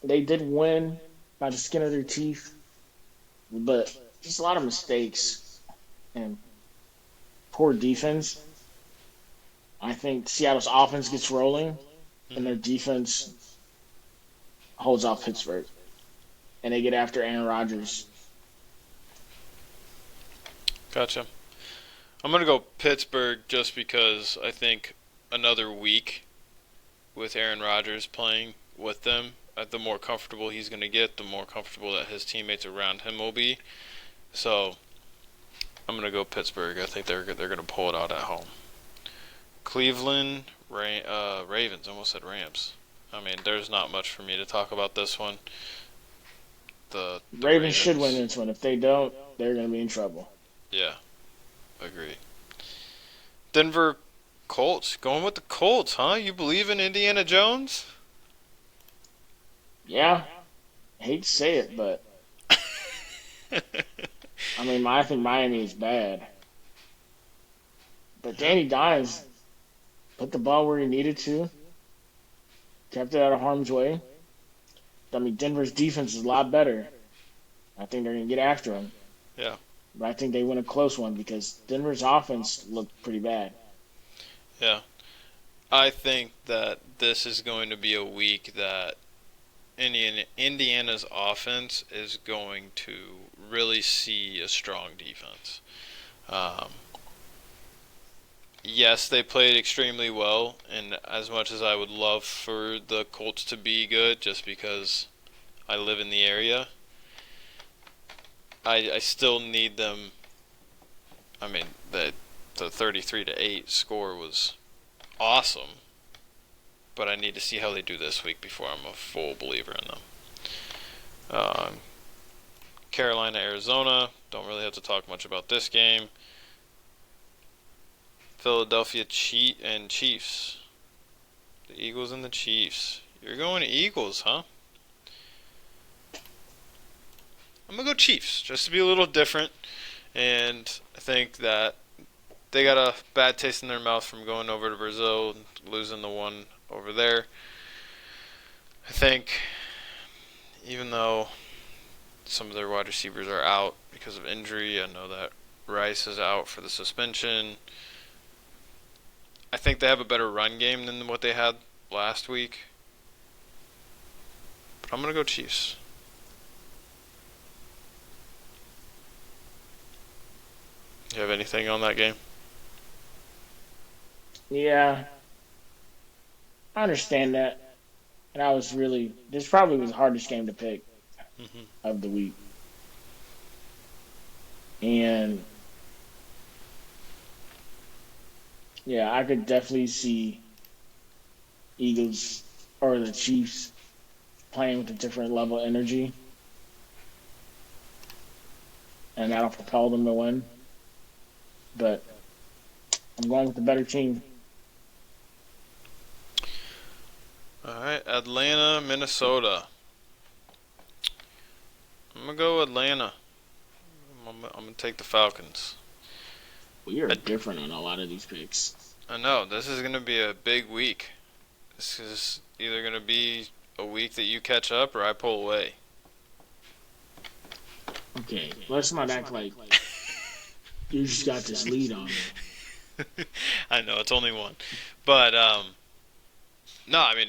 they did win by the skin of their teeth, but just a lot of mistakes and poor defense. I think Seattle's offense gets rolling, and Hmm. their defense holds off Pittsburgh, and they get after Aaron Rodgers. Gotcha. I'm gonna go Pittsburgh just because I think another week with Aaron Rodgers playing with them, the more comfortable he's gonna get, the more comfortable that his teammates around him will be. So I'm gonna go Pittsburgh. I think they're gonna pull it out at home. Cleveland Ravens. Almost said Rams. I mean, there's not much for me to talk about this one. The Ravens should win Ravens. this one. If they don't, they're going to be in trouble. Yeah, agree. Denver Colts. Going with the Colts, huh? You believe in Indiana Jones? Yeah, I hate to say it, but I mean, I think Miami is bad. But Yeah. Danny Dimes put the ball where he needed to, kept it out of harm's way. I mean, Denver's defense is a lot better. I think they're going to get after him. Yeah. But I think they win a close one because Denver's offense looked pretty bad. Yeah. I think that this is going to be a week that Indiana's offense is going to really see a strong defense. Um, yes, they played extremely well, and as much as I would love for the Colts to be good, just because I live in the area, I still need them. I mean, the 33-8 score was awesome, but I need to see how they do this week before I'm a full believer in them. Um, Carolina, Arizona. Don't really have to talk much about this game. Philadelphia and Chiefs. The Eagles and the Chiefs. You're going Eagles, huh? I'm gonna go Chiefs, just to be a little different. And I think that they got a bad taste in their mouth from going over to Brazil and losing the one over there. I think even though some of their wide receivers are out because of injury, I know that Rice is out for the suspension. I think they have a better run game than what they had last week. But I'm going to go Chiefs. You have anything on that game? Yeah, I understand that. And this probably was the hardest game to pick Hmm. of the week. And yeah, I could definitely see Eagles or the Chiefs playing with a different level of energy, and that'll propel them to win. But I'm going with the better team. All right, Atlanta, Minnesota. I'm going to go Atlanta. I'm going to take the Falcons. We are I, different on a lot of these picks. I know, this is going to be a big week. This is either going to be a week that you catch up or I pull away. Okay, let's not act like you just got this lead on me. I know, it's only one. But, no, I mean,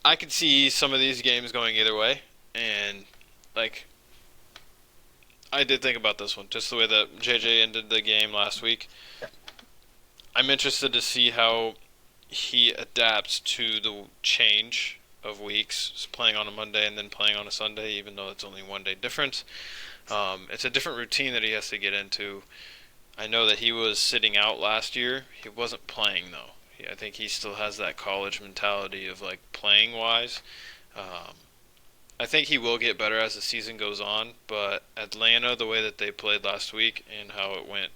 I could see some of these games going either way. And, like, I did think about this one, just the way that JJ ended the game last week. I'm interested to see how he adapts to the change of weeks, playing on a Monday and then playing on a Sunday, even though it's only one day difference. It's a different routine that he has to get into. I know that he was sitting out last year. He wasn't playing, though. I think he still has that college mentality of, like, playing wise. Um, I think he will get better as the season goes on, but Atlanta, the way that they played last week and how it went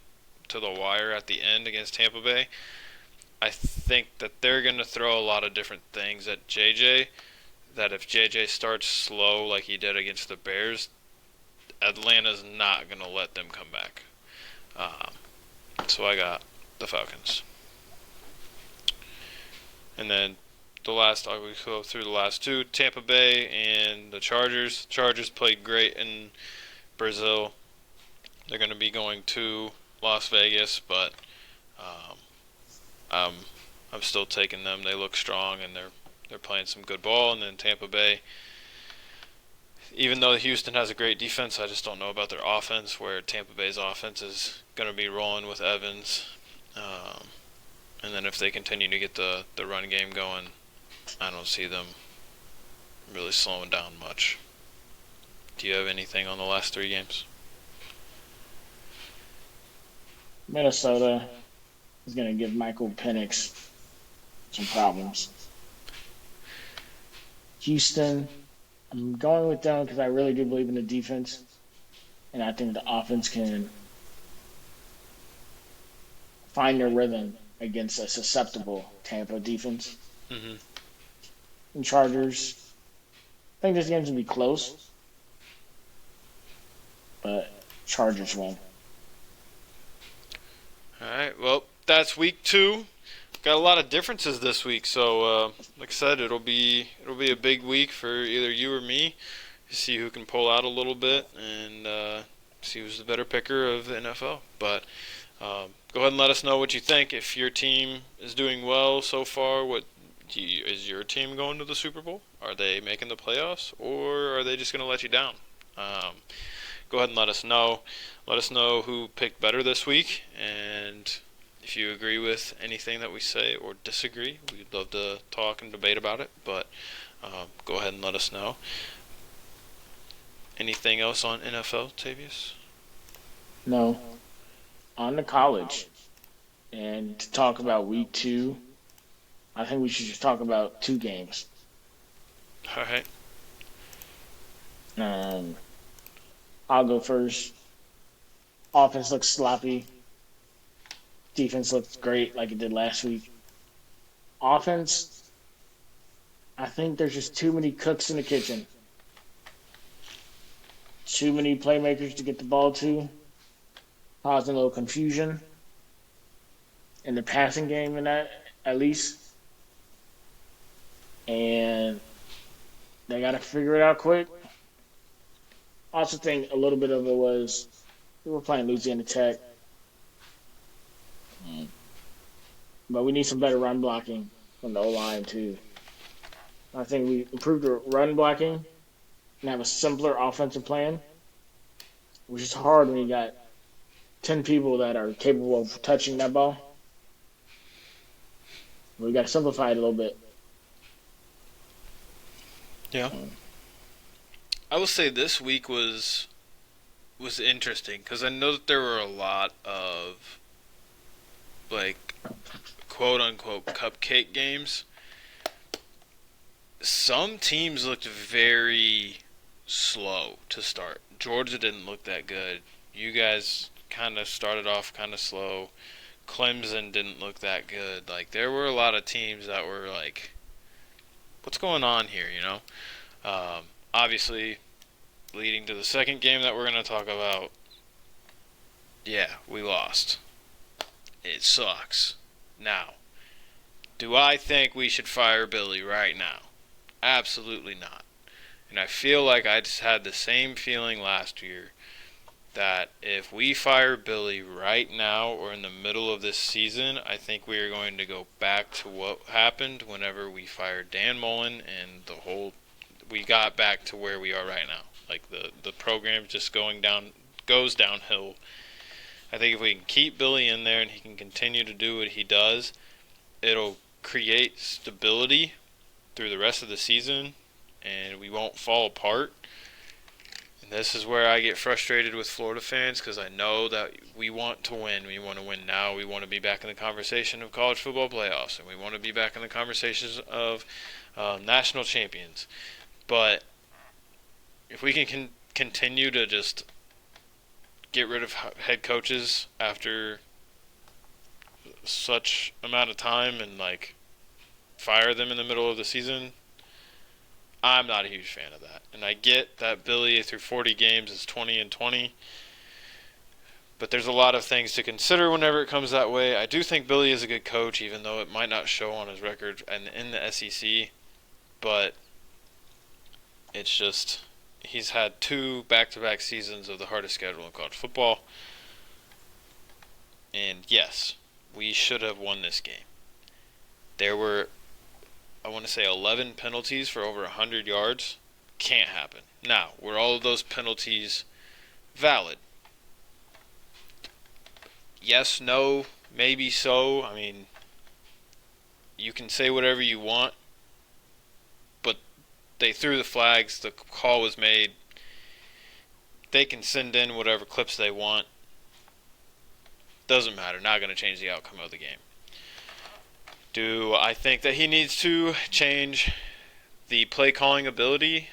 to the wire at the end against Tampa Bay. I think that they're going to throw a lot of different things at JJ. That if JJ starts slow like he did against the Bears, Atlanta's not going to let them come back. So I got the Falcons. And then we go through the last two, Tampa Bay and the Chargers. Chargers played great in Brazil. They're going to be going to Las Vegas, but um, I'm still taking them. They look strong and they're playing some good ball. And then Tampa Bay, even though Houston has a great defense, I just don't know about their offense. Where Tampa Bay's offense is going to be rolling with Evans, and then if they continue to get the run game going, I don't see them really slowing down much. Do you have anything on the last three games? Minnesota is going to give Michael Penix some problems. Houston, I'm going with them because I really do believe in the defense, and I think the offense can find their rhythm against a susceptible Tampa defense. Mm-hmm. And Chargers, I think this game's going to be close, but Chargers win. All right, well, that's week 2. Got a lot of differences this week, so like I said, it'll be a big week for either you or me to see who can pull out a little bit and see who's the better picker of the NFL. But go ahead and let us know what you think. If your team is doing well so far, is your team going to the Super Bowl? Are they making the playoffs, or are they just going to let you down? Go ahead and let us know. Let us know who picked better this week, and if you agree with anything that we say or disagree, we'd love to talk and debate about it, but go ahead and let us know. Anything else on NFL, Tavius? No. On to college. And to talk about week 2, I think we should just talk about 2 games. All right. I'll go first. Offense looks sloppy. Defense looks great like it did last week. Offense, I think there's just too many cooks in the kitchen. Too many playmakers to get the ball to, causing a little confusion in the passing game in that, at least. And they got to figure it out quick. I also think a little bit of it was we were playing Louisiana Tech. But we need some better run blocking from the O-line, too. I think we improved the run blocking and have a simpler offensive plan, which is hard when you got 10 people that are capable of touching that ball. We got to simplify it a little bit. Yeah. I will say this week was interesting because I know that there were a lot of like quote unquote cupcake games. Some teams looked very slow to start. Georgia didn't look that good. You guys kind of started off kind of slow. Clemson didn't look that good. Like there were a lot of teams that were like, what's going on here, you know? Obviously, leading to the second game that we're going to talk about, yeah, we lost. It sucks. Now, do I think we should fire Billy right now? Absolutely not. And I feel like I just had the same feeling last year that if we fire Billy right now or in the middle of this season, I think we are going to go back to what happened whenever we fired Dan Mullen and we got back to where we are right now. Like the program just goes downhill. I think if we can keep Billy in there and he can continue to do what he does, it'll create stability through the rest of the season and we won't fall apart. And this is where I get frustrated with Florida fans because I know that we want to win. We want to win now. We want to be back in the conversation of college football playoffs and we want to be back in the conversations of national champions. But if we can continue to just get rid of head coaches after such amount of time and like fire them in the middle of the season, I'm not a huge fan of that. And I get that Billy through 40 games is 20-20, but there's a lot of things to consider whenever it comes that way. I do think Billy is a good coach, even though it might not show on his record and in the SEC. But it's just he's had 2 back-to-back seasons of the hardest schedule in college football. And yes, we should have won this game. There were, I want to say, 11 penalties for over 100 yards. Can't happen. Now, were all of those penalties valid? Yes, no, maybe so. I mean, you can say whatever you want, but they threw the flags, the call was made. They can send in whatever clips they want. Doesn't matter, not going to change the outcome of the game. Do I think that he needs to change the play calling ability?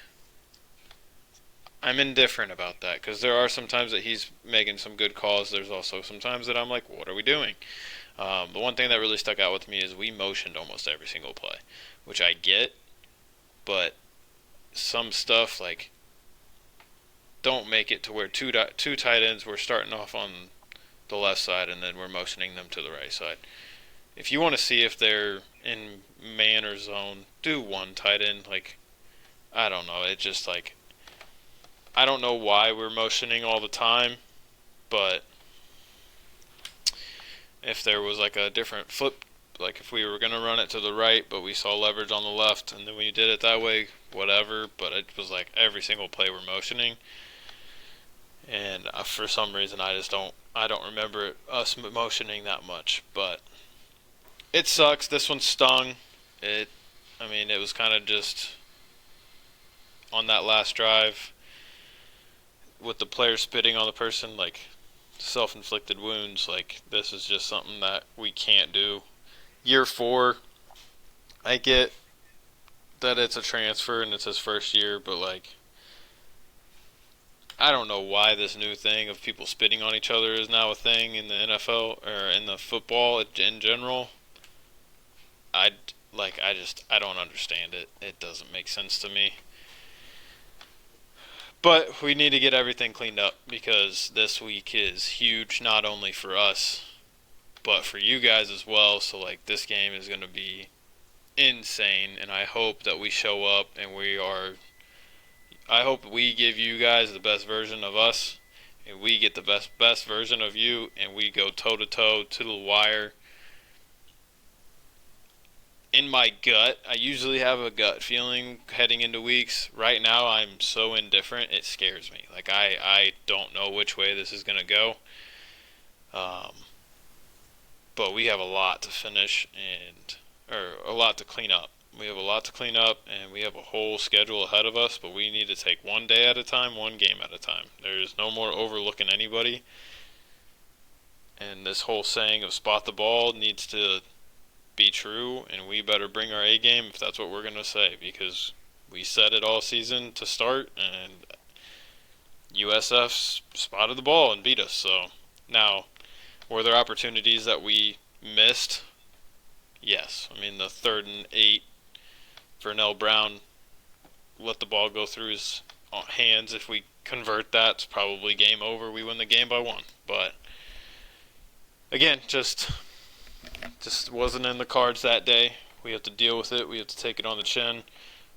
I'm indifferent about that because there are some times that he's making some good calls. There's also some times that I'm like, what are we doing? The one thing that really stuck out with me is we motioned almost every single play, which I get, but some stuff like don't make it to where two tight ends were starting off on the left side and then we're motioning them to the right side. If you want to see if they're in man or zone, do one tight end. Like, I don't know. It just like, I don't know why we're motioning all the time, but if there was like a different flip, like if we were going to run it to the right, but we saw leverage on the left, and then we did it that way, whatever. But it was like every single play we're motioning, and for some reason I don't remember us motioning that much. But it sucks. This one stung. It was kind of just on that last drive with the player spitting on the person, like self-inflicted wounds. Like, this is just something that we can't do. Year 4, I get that it's a transfer and it's his first year, but like, I don't know why this new thing of people spitting on each other is now a thing in the NFL or in the football in general. I don't understand it. It doesn't make sense to me. But we need to get everything cleaned up because this week is huge, not only for us, but for you guys as well. So, like, this game is going to be insane, and I hope that we show up and I hope we give you guys the best version of us, and we get the best version of you, and we go toe-to-toe to the wire. In my gut, I usually have a gut feeling heading into weeks. Right now, I'm so indifferent, it scares me. Like, I don't know which way this is going to go. But we have a lot to finish or a lot to clean up. We have a lot to clean up, and we have a whole schedule ahead of us, but we need to take one day at a time, one game at a time. There's no more overlooking anybody. And this whole saying of spot the ball needs to be true, and we better bring our A game if that's what we're going to say, because we said it all season to start, and USF spotted the ball and beat us. So now, were there opportunities that we missed? Yes. I mean, the 3rd and 8, Vernell Brown let the ball go through his hands. If we convert that, it's probably game over. We win the game by 1. But again, just wasn't in the cards that day. We have to deal with it. We have to take it on the chin,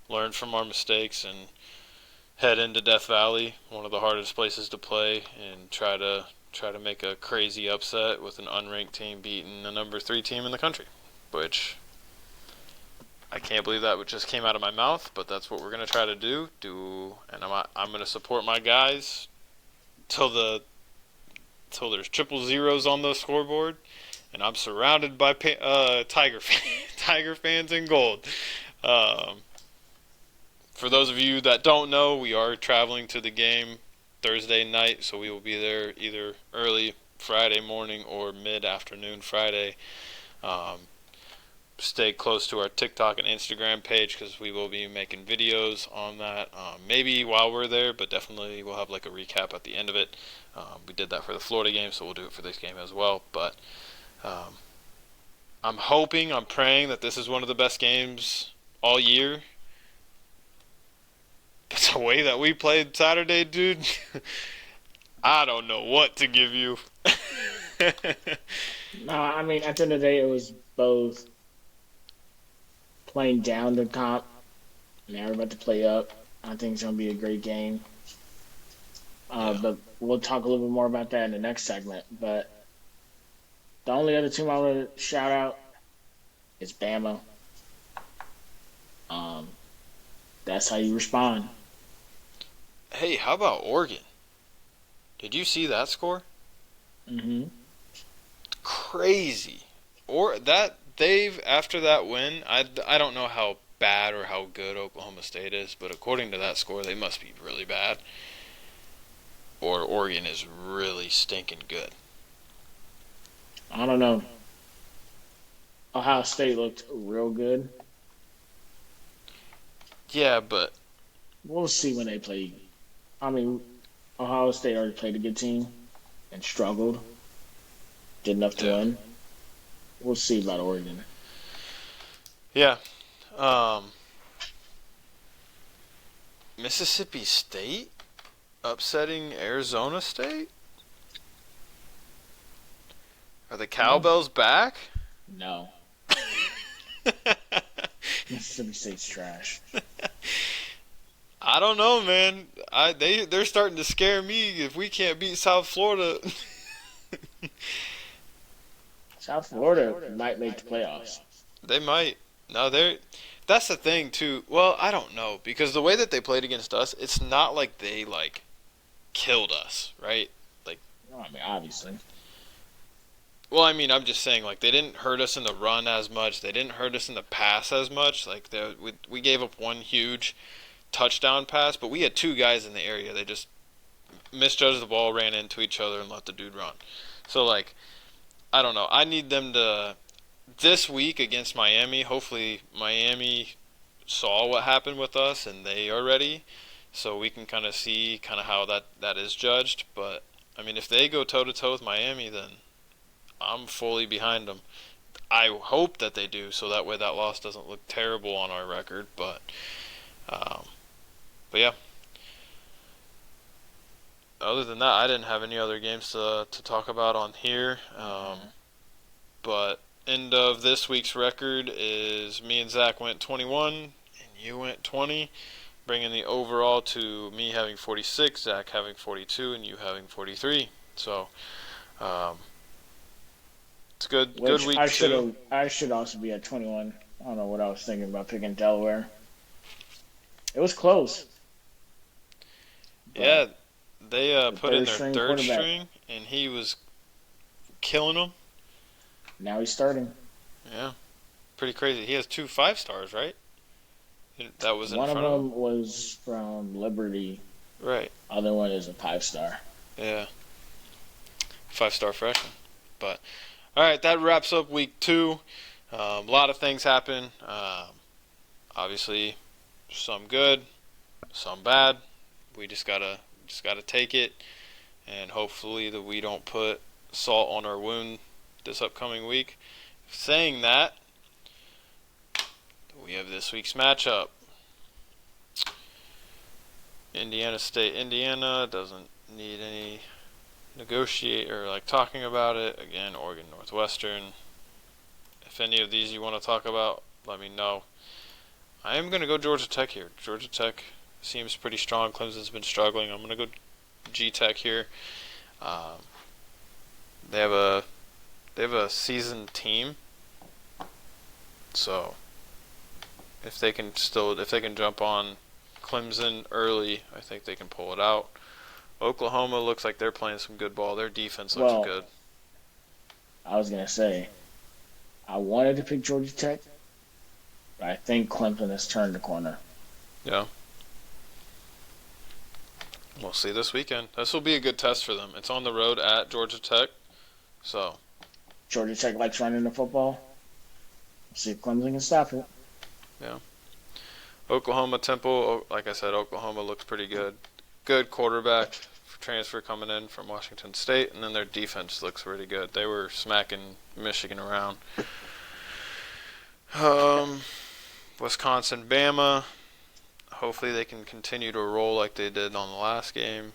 learn from our mistakes, and head into Death Valley, one of the hardest places to play, and try to make a crazy upset with an unranked team beating the number 3 team in the country, which I can't believe that just came out of my mouth, but that's what we're going to try to do. And I'm going to support my guys till there's triple zeros on the scoreboard, and I'm surrounded by Tiger fans in gold. For those of you that don't know, we are traveling to the game Thursday night, so we will be there either early Friday morning or mid-afternoon Friday. Stay close to our TikTok and Instagram page because we will be making videos on that. Maybe while we're there, but definitely we'll have like a recap at the end of it. We did that for the Florida game, so we'll do it for this game as well. But I'm hoping, I'm praying that this is one of the best games all year. But the way that we played Saturday, dude, I don't know what to give you. No, I mean at the end of the day, it was both playing down the comp. Now we're about to play up. I think it's gonna be a great game. Yeah. But we'll talk a little bit more about that in the next segment. But the only other team I want to shout out is Bama. Um, that's how you respond. Hey, how about Oregon? Did you see that score? Hmm. Crazy. Or that they've after that win, I don't know how bad or how good Oklahoma State is, but according to that score, they must be really bad. Or Oregon is really stinking good. I don't know. Ohio State looked real good. Yeah, but We'll see when they play. I mean, Ohio State already played a good team and struggled. Did enough to yeah, win. We'll see about Oregon. yeah. Um, Mississippi State upsetting Arizona State. Are the No, Cowbells back? no. Mississippi State's trash. I don't know, man. They're starting to scare me. If we can't beat South Florida, South Florida might make the playoffs. they might. No, they're. That's the thing too. Well, I don't know because the way that they played against us, it's not like they like killed us, right? Like, No, I mean, obviously. well, I mean, I'm just saying like they didn't hurt us in the run as much. They didn't hurt us in the pass as much. Like we gave up one huge touchdown pass, but we had two guys in the area. They just misjudged the ball, ran into each other, and let the dude run. So like, I don't know. I need them to this week against Miami. Hopefully, Miami saw what happened with us and they are ready, so we can kind of see kind of how that is judged. But I mean, if they go toe to toe with Miami, then I'm fully behind them. I hope that they do, so that way that loss doesn't look terrible on our record. Um, but yeah. Other than that, I didn't have any other games to talk about on here. But end of this week's record is me and Zach went 21 and you went 20, bringing the overall to me having 46, Zach having 42, and you having 43. So it's good Which week two. I should also be at 21. I don't know what I was thinking about picking Delaware. It was close, Yeah, but they the put in third their string third quarterback. string, and he was killing them. Now he's starting. Yeah, pretty crazy. He has two 5 stars, right? That was in One of front of him. them was from Liberty. Right. Other one is a 5 star. Yeah. 5 star freshman. But all right, that wraps up week two. A lot of things happen. Obviously, some good, some bad. We just gotta take it, and hopefully that we don't put salt on our wound this upcoming week. Saying that, we have this week's matchup. Indiana State, Indiana doesn't need any negotiate or like talking about it. Again, Oregon Northwestern. If any of these you want to talk about, let me know. I am gonna go Georgia Tech here. Georgia Tech seems pretty strong. Clemson's been struggling. I'm gonna go G Tech here. Um, they have a seasoned team, so if they can jump on Clemson early, I think they can pull it out. Oklahoma looks like they're playing some good ball. Their defense looks Well, good. I was gonna say I wanted to pick Georgia Tech, but I think Clemson has turned the corner. Yeah. We'll see this weekend. This will be a good test for them. It's on the road at Georgia Tech, so Georgia Tech likes running the football. See if Clemson can stop it. yeah. Oklahoma Temple, like I said, Oklahoma looks pretty good. Good quarterback transfer coming in from Washington State, and then their defense looks really good. They were smacking Michigan around. Um, Wisconsin, Bama. Hopefully they can continue to roll like they did on the last game.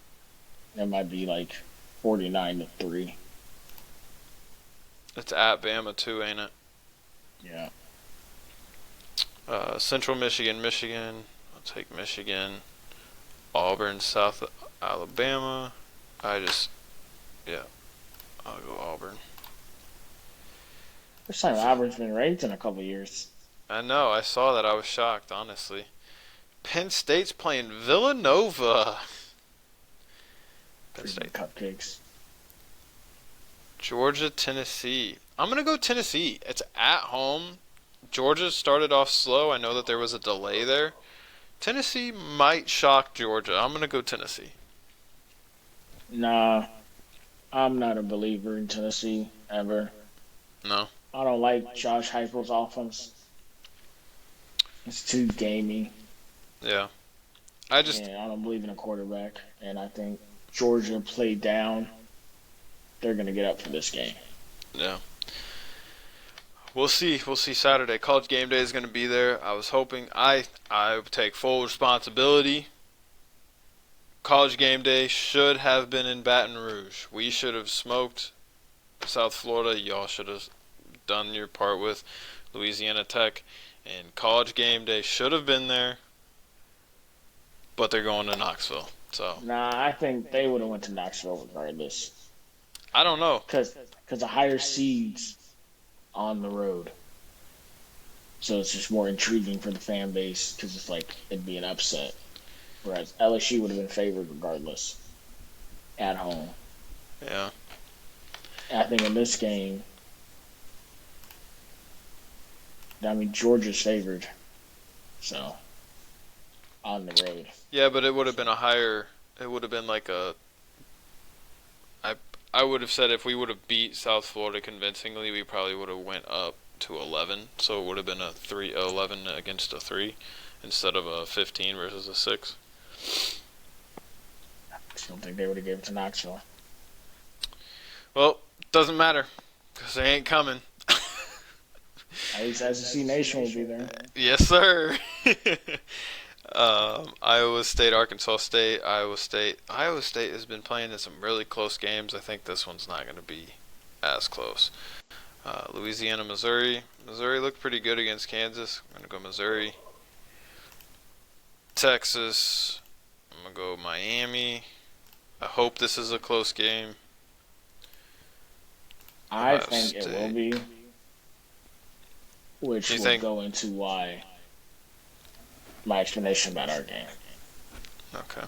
It might be like 49-3. It's at Bama too, ain't it? Yeah. Central Michigan, Michigan. I'll take Michigan. Auburn, South Alabama. Yeah, I'll go Auburn. First time Auburn's been ranked in a couple years. I know, I saw that. I was shocked, honestly. Penn State's playing Villanova. Penn Freaking State. cupcakes. Georgia, Tennessee. I'm going to go Tennessee. It's at home. Georgia started off slow. I know that there was a delay there. Tennessee might shock Georgia. I'm going to go Tennessee. Nah, I'm not a believer in Tennessee ever. No. I don't like Josh Heupel's offense. It's too gamey. Yeah. And I don't believe in a quarterback. And I think Georgia played down. They're going to get up for this game. Yeah. We'll see. We'll see Saturday. College game day is going to be there. I was hoping I would take full responsibility. College game day should have been in Baton Rouge. We should have smoked South Florida. Y'all should have done your part with Louisiana Tech. And college game day should have been there. But they're going to Knoxville. So Nah, I think they would have went to Knoxville regardless. I don't know. Because the higher seeds on the road. So it's just more intriguing for the fan base because it's like it'd be an upset. Whereas LSU would have been favored regardless at home. Yeah. And I think in this game, I mean, Georgia's favored. So, on the road. Yeah, but it would have been a higher. It would have been like a. I would have said if we would have beat South Florida convincingly, we probably would have went up to 11. So it would have been a 11 against a 3 instead of a 15 versus a 6. I don't think they would have given it to Knoxville. Well, doesn't matter because they ain't coming. At least SEC Nation will be there. Yes, sir. Iowa State, Arkansas State, Iowa State. Iowa State has been playing in some really close games. I think this one's not going to be as close. Louisiana, Missouri. Missouri looked pretty good against Kansas. I'm going to go Missouri. Texas. I'm going to go Miami. I hope this is a close game. I think it will be. Which will go into why my explanation about our game. Okay.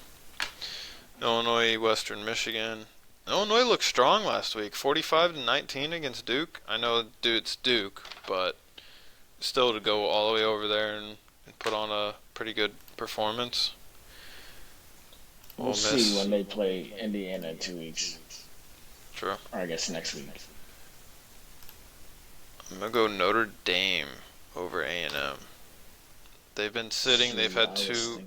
Illinois, Western Michigan. Illinois looked strong last week, 45-19 against Duke. I know it's Duke, but still to go all the way over there and put on a pretty good performance. We'll see when they play Indiana in 2 weeks. True. Or I guess next week. I'm gonna go Notre Dame over A&M. They've been sitting. They've had two.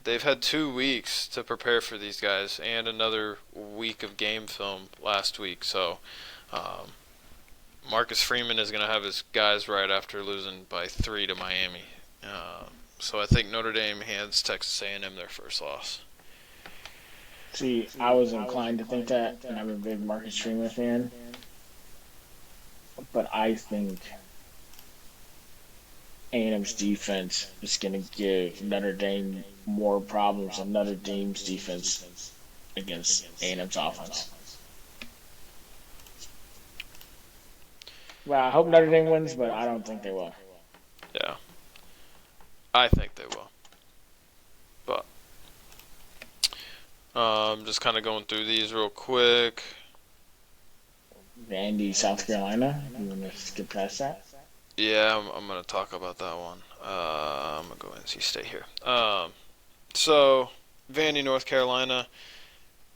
They've had 2 weeks to prepare for these guys, and another week of game film last week. So, Marcus Freeman is gonna have his guys right after losing by 3 to Miami. So I think Notre Dame hands Texas A&M their first loss. See, I was inclined to think that, and I'm a big Marcus Freeman fan. But I think A&M's defense is going to give Notre Dame more problems than Notre Dame's defense against A&M's offense. Well, I hope Notre Dame wins, but I don't think they will. Yeah. I think they will. But just kind of going through these real quick. Vandy, South Carolina. You want to skip past that? Yeah, I'm going to talk about that one. I'm going to go NC State here. So, Vandy, North Carolina.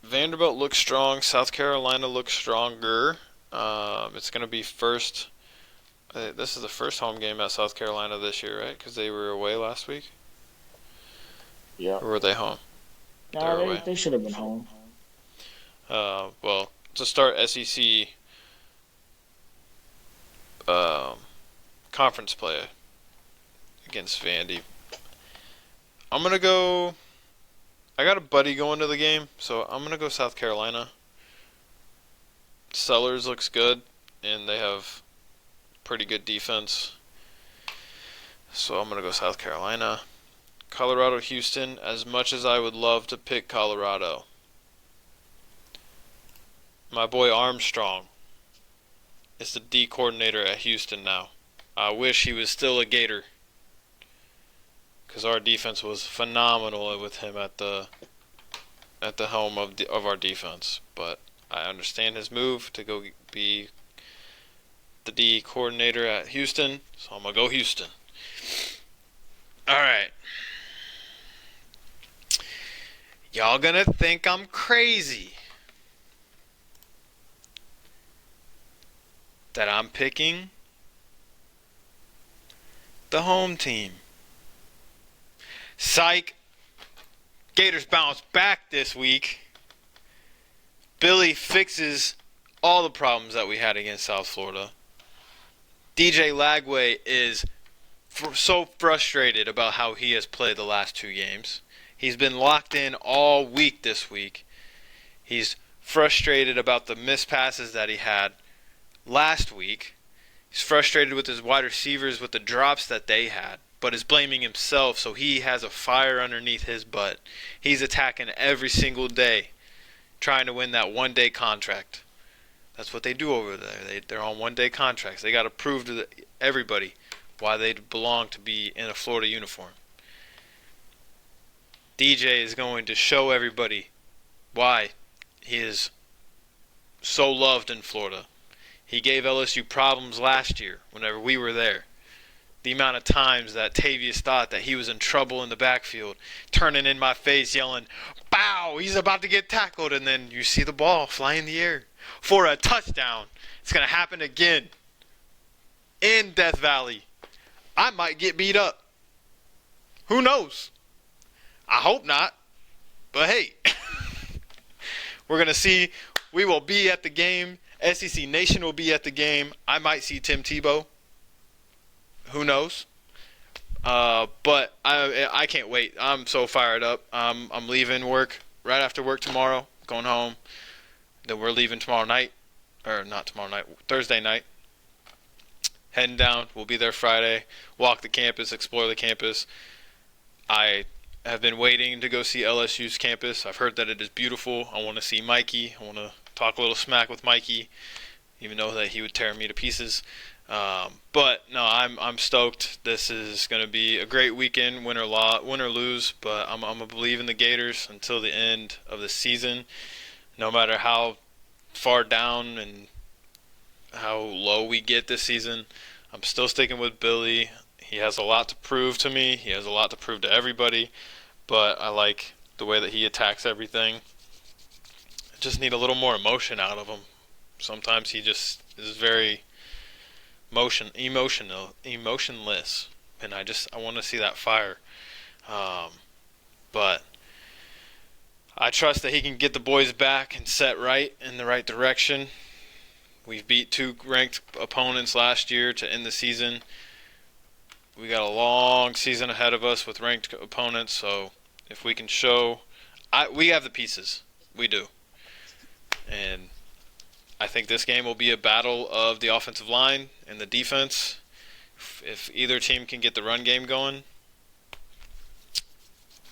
Vanderbilt looks strong. South Carolina looks stronger. It's going to be first. This is the first home game at South Carolina this year, right? Because they were away last week? Yeah. Or were they home? No, they should have been home. Well, to start SEC conference play against Vandy. I'm gonna go. I got a buddy going to the game, so I'm gonna go South Carolina. Sellers looks good, and they have pretty good defense. So I'm gonna go South Carolina. Colorado, Houston. As much as I would love to pick Colorado, my boy Armstrong is the D coordinator at Houston now. I wish he was still a Gator, because our defense was phenomenal with him at the helm of our defense. But I understand his move to go be the D coordinator at Houston, so I'm gonna go Houston. All right, y'all gonna think I'm crazy that I'm picking the home team. Psych. Gators bounce back this week. Billy fixes all the problems that we had against South Florida. DJ Lagway is so frustrated about how he has played the last 2 games. He's been locked in all week this week. He's frustrated about the missed passes that he had last week. He's frustrated with his wide receivers with the drops that they had, but is blaming himself, so he has a fire underneath his butt. He's attacking every single day, trying to win that one-day contract. That's what they do over there. They're on one-day contracts. They got to prove to everybody why they belong to be in a Florida uniform. DJ is going to show everybody why he is so loved in Florida. He gave LSU problems last year whenever we were there. The amount of times that Tavius thought that he was in trouble in the backfield, turning in my face, yelling, "Bow, he's about to get tackled," and then you see the ball fly in the air for a touchdown. It's going to happen again in Death Valley. I might get beat up. Who knows? I hope not. But hey, we're going to see. We will be at the game. SEC Nation will be at the game. I might see Tim Tebow. Who knows? But I can't wait. I'm so fired up. I'm leaving work right after work tomorrow, going home. Then we're leaving tomorrow night. Or not tomorrow night, Thursday night. Heading down. We'll be there Friday. Walk the campus, explore the campus. I have been waiting to go see LSU's campus. I've heard that it is beautiful. I want to see Mikey. I want to talk a little smack with Mikey, even though that he would tear me to pieces. But no, I'm stoked. This is going to be a great weekend, win or lose. But I'm gonna believe in the Gators until the end of the season, no matter how far down and how low we get this season. I'm still sticking with Billy. He has a lot to prove to me. He has a lot to prove to everybody. But I like the way that he attacks everything. I just need a little more emotion out of him. Sometimes he just is very emotionless, and I want to see that fire. But I trust that he can get the boys back and set right in the right direction. We've beat 2 ranked opponents last year to end the season. We got a long season ahead of us with ranked opponents, so if we can show, we have the pieces. We do. And I think this game will be a battle of the offensive line and the defense. If either team can get the run game going,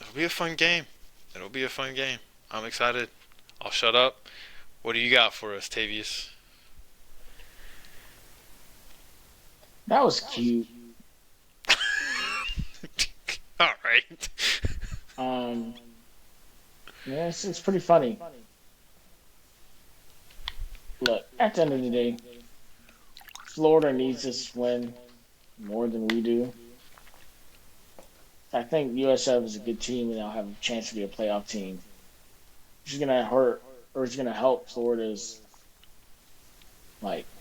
it'll be a fun game. I'm excited. I'll shut up. What do you got for us, Tavius? That was cute. All right. Yeah, it's pretty funny. Look, at the end of the day, Florida needs this win more than we do. I think USF is a good team and they'll have a chance to be a playoff team. It's gonna hurt, or it's gonna help Florida's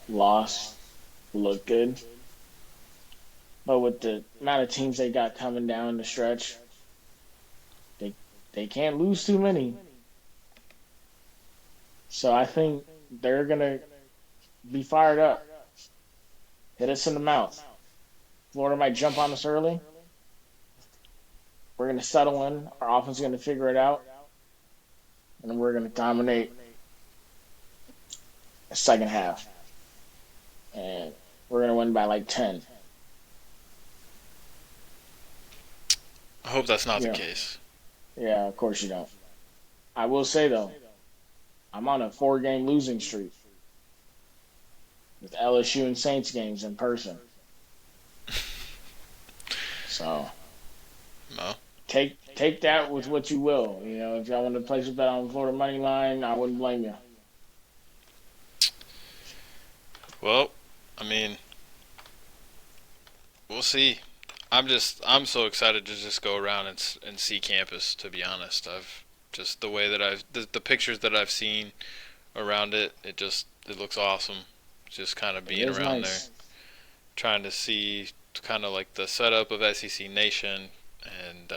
loss look good. But with the amount of teams they got coming down the stretch, they can't lose too many. So I think they're gonna be fired up. Hit us in the mouth. Florida might jump on us early. We're going to settle in. Our offense is going to figure it out, and we're going to dominate the second half. And we're going to win by like 10. I hope that's not the Yeah, case. yeah, of course you don't. I will say, though, I'm on a 4-game losing streak with LSU and Saints games in person. So No. take that with what you will. If y'all want to place a bet on Florida money line, I wouldn't blame you. Well, I mean, we'll see. I'm so excited to just go around and see campus. To be honest, I've just the way that the pictures that I've seen around it, it looks awesome. Just kind of It being is around there, nice. trying to see kind of like the setup of SEC Nation and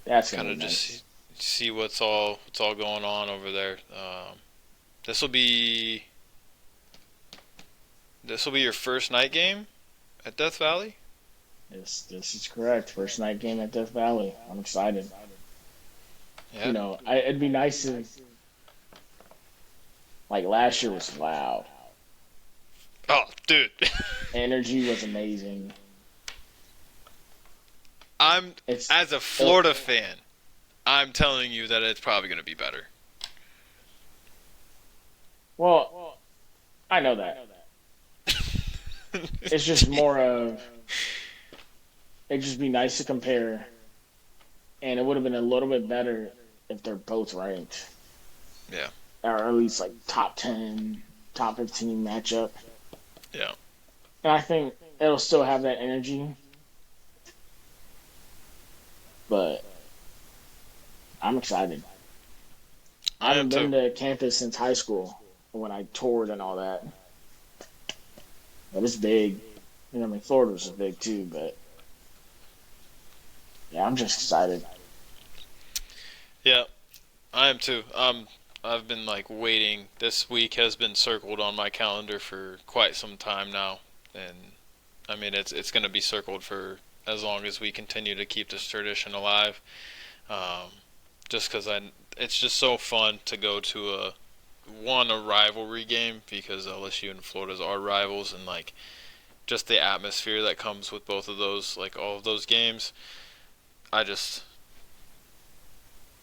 That's gonna kind be of just nice. see what's all going on over there. This will be this will be your first night game at Death Valley. This is correct. First night game at Death Valley. I'm excited. Yeah. It'd be nice if like last year was loud. Oh, dude. Energy was amazing. I'm It's as a it, Florida fan, I'm telling you that it's probably going to be better. well, I know that. It's just more of it'd just be nice to compare, and it would have been a little bit better if they're both ranked, Yeah. or at least like top 10, top 15 matchup. Yeah. And I think it'll still have that energy, but I'm excited. I I am haven't too. been to campus since high school when I toured and all that. But it's big. I mean, Florida was big too, but yeah, I'm just excited. Yeah, I am too. I've been like waiting. This week has been circled on my calendar for quite some time now, and I mean it's going to be circled for as long as we continue to keep this tradition alive. Um, just because it's just so fun to go to a rivalry game because LSU and Florida's are rivals, and like just the atmosphere that comes with both of those, like all of those games. I just,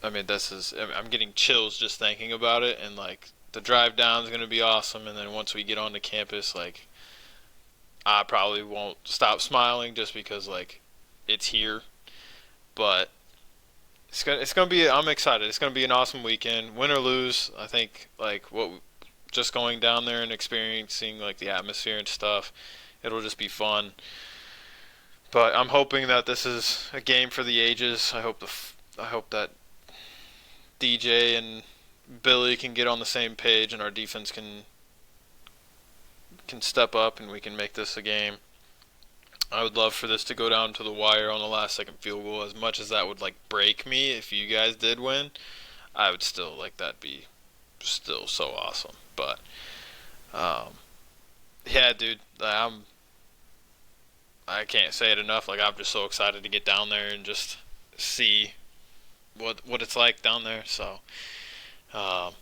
I mean, I'm getting chills just thinking about it, and like the drive down is gonna be awesome, and then once we get onto campus, like I probably won't stop smiling just because like it's here, but it's gonna be. I'm excited. It's gonna be an awesome weekend, win or lose. I think like what just going down there and experiencing like the atmosphere and stuff, it'll just be fun. But I'm hoping that this is a game for the ages. I hope that DJ and Billy can get on the same page and our defense can step up and we can make this a game. I would love for this to go down to the wire on the last second field goal. As much as that would like break me if you guys did win, I would still like that be still so awesome. But um, yeah, dude, I can't say it enough. Like I'm just so excited to get down there and just see what it's like down there. So um,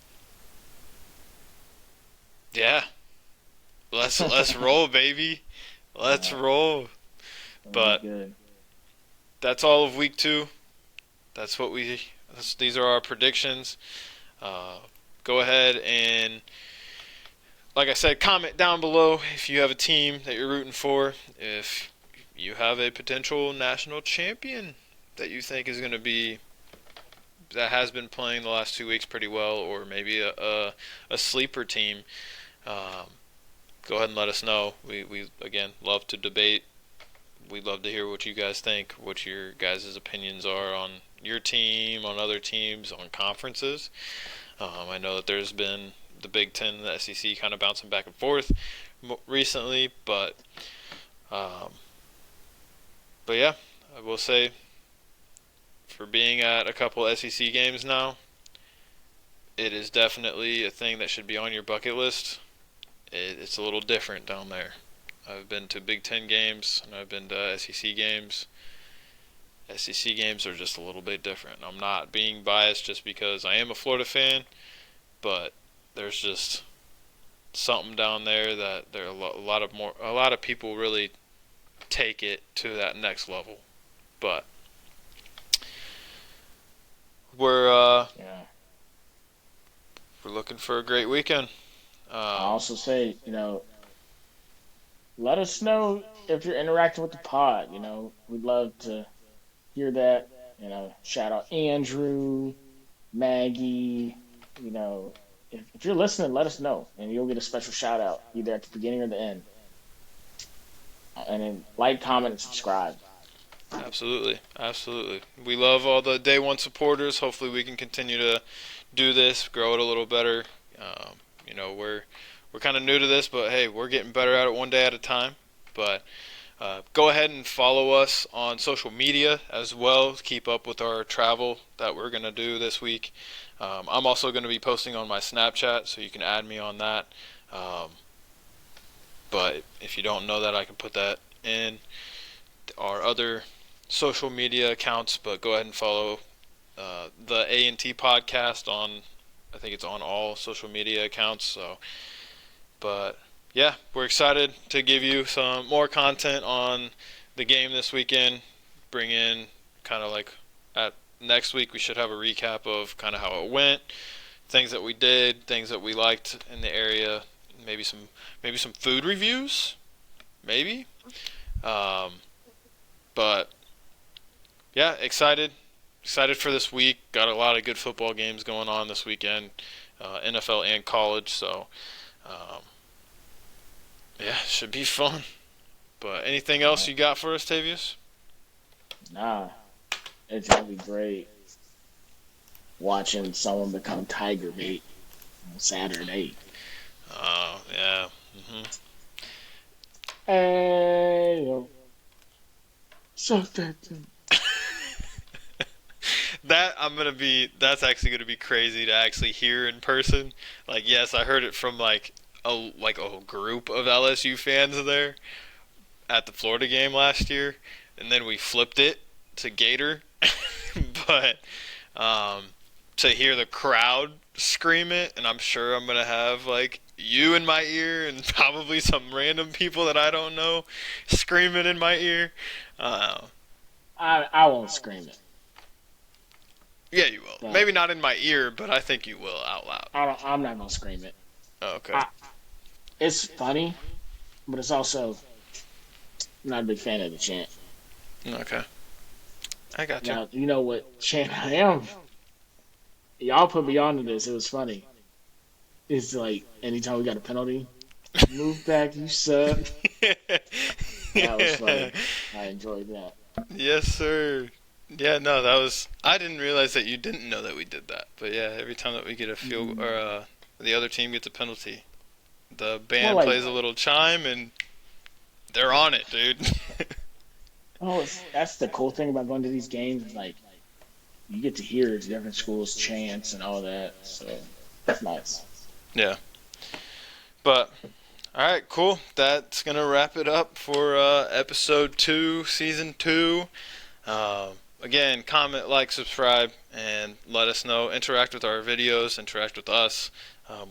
yeah, let's roll, baby. Let's Yeah, roll. it'll be But good. that's all of week 2. That's what we. These are our predictions. Uh, Go ahead and, like I said, comment down below if you have a team that you're rooting for. If you have a potential national champion that you think is going to be that has been playing the last 2 weeks pretty well, or maybe a sleeper team. Um, Go ahead and let us know. We again love to debate. We'd love to hear what you guys think, what your guys' opinions are on your team, on other teams, on conferences. I know that there's been the Big Ten and the SEC kind of bouncing back and forth recently, um, but yeah, I will say for being at a couple SEC games now, it is definitely a thing that should be on your bucket list. It's a little different down there. I've been to Big Ten games and I've been to SEC games. SEC games are just a little bit different. I'm not being biased just because I am a Florida fan, but there's just something down there that a lot of people really take it to that next level. But we're Yeah. we're looking for a great weekend. I also say, let us know if you're interacting with the pod. We'd love to hear that. Shout out Andrew, Maggie. If you're listening, let us know, and you'll get a special shout out either at the beginning or the end. And then like, comment, and subscribe. Absolutely, absolutely. We love all the day one supporters. Hopefully, we can continue to do this, grow it a little better. Um, we're kind of new to this, but hey, we're getting better at it one day at a time. But go ahead and follow us on social media as well. Keep up with our travel that we're gonna do this week. I'm also going to be posting on my Snapchat, so you can add me on that. Um, but if you don't know that, I can put that in our other social media accounts. But go ahead and follow the A&T podcast on. I think it's on all social media accounts. So, but yeah, we're excited to give you some more content on the game this weekend. Bring in kind of like at next week we should have a recap of kind of how it went, things that we did, things that we liked in the area, maybe some food reviews, maybe. Um, but yeah, excited for this week. Got a lot of good football games going on this weekend, NFL and college. So um, yeah, should be fun. But anything else you got for us, Tavius? Nah, it's gonna be great watching someone become Tiger bait on Saturday. Oh yeah. Hey, yo. Suck that thing. That's actually gonna be crazy to actually hear in person. Like, yes, I heard it from a group of LSU fans there at the Florida game last year, and then we flipped it to Gator. But um, to hear the crowd scream it, and I'm sure I'm gonna have like you in my ear and probably some random people that I don't know screaming in my ear. Uh, I won't scream it, yeah, you will. but Maybe not in my ear, but I think you will out loud. I'm not gonna scream it. Oh, okay. I, it's funny, but it's also I'm not a big fan of the chant. Okay. I got you. Now you know what chant I am. Y'all put me onto this. It was funny. It's like anytime we got a penalty, move back, you suck. That was funny. I enjoyed that. Yes, sir. Yeah, no, that was. I didn't realize that you didn't know that we did that. But yeah, every time that we get a field or the other team gets a penalty, the band plays a little chime and they're on it, dude. Oh, that's the cool thing about going to these games. Is like you get to hear different schools' chants and all that. So that's nice. Yeah. But all right, cool. That's gonna wrap it up for episode 2, season 2. Again, comment, like, subscribe, and let us know. Interact with our videos. Interact with us.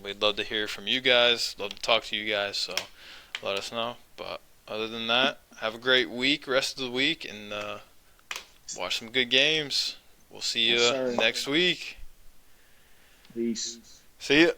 We'd love to hear from you guys. Love to talk to you guys. So let us know. But other than that, have a great week, rest of the week, and watch some good games. We'll see you Yes, sir. next week. Peace. See ya.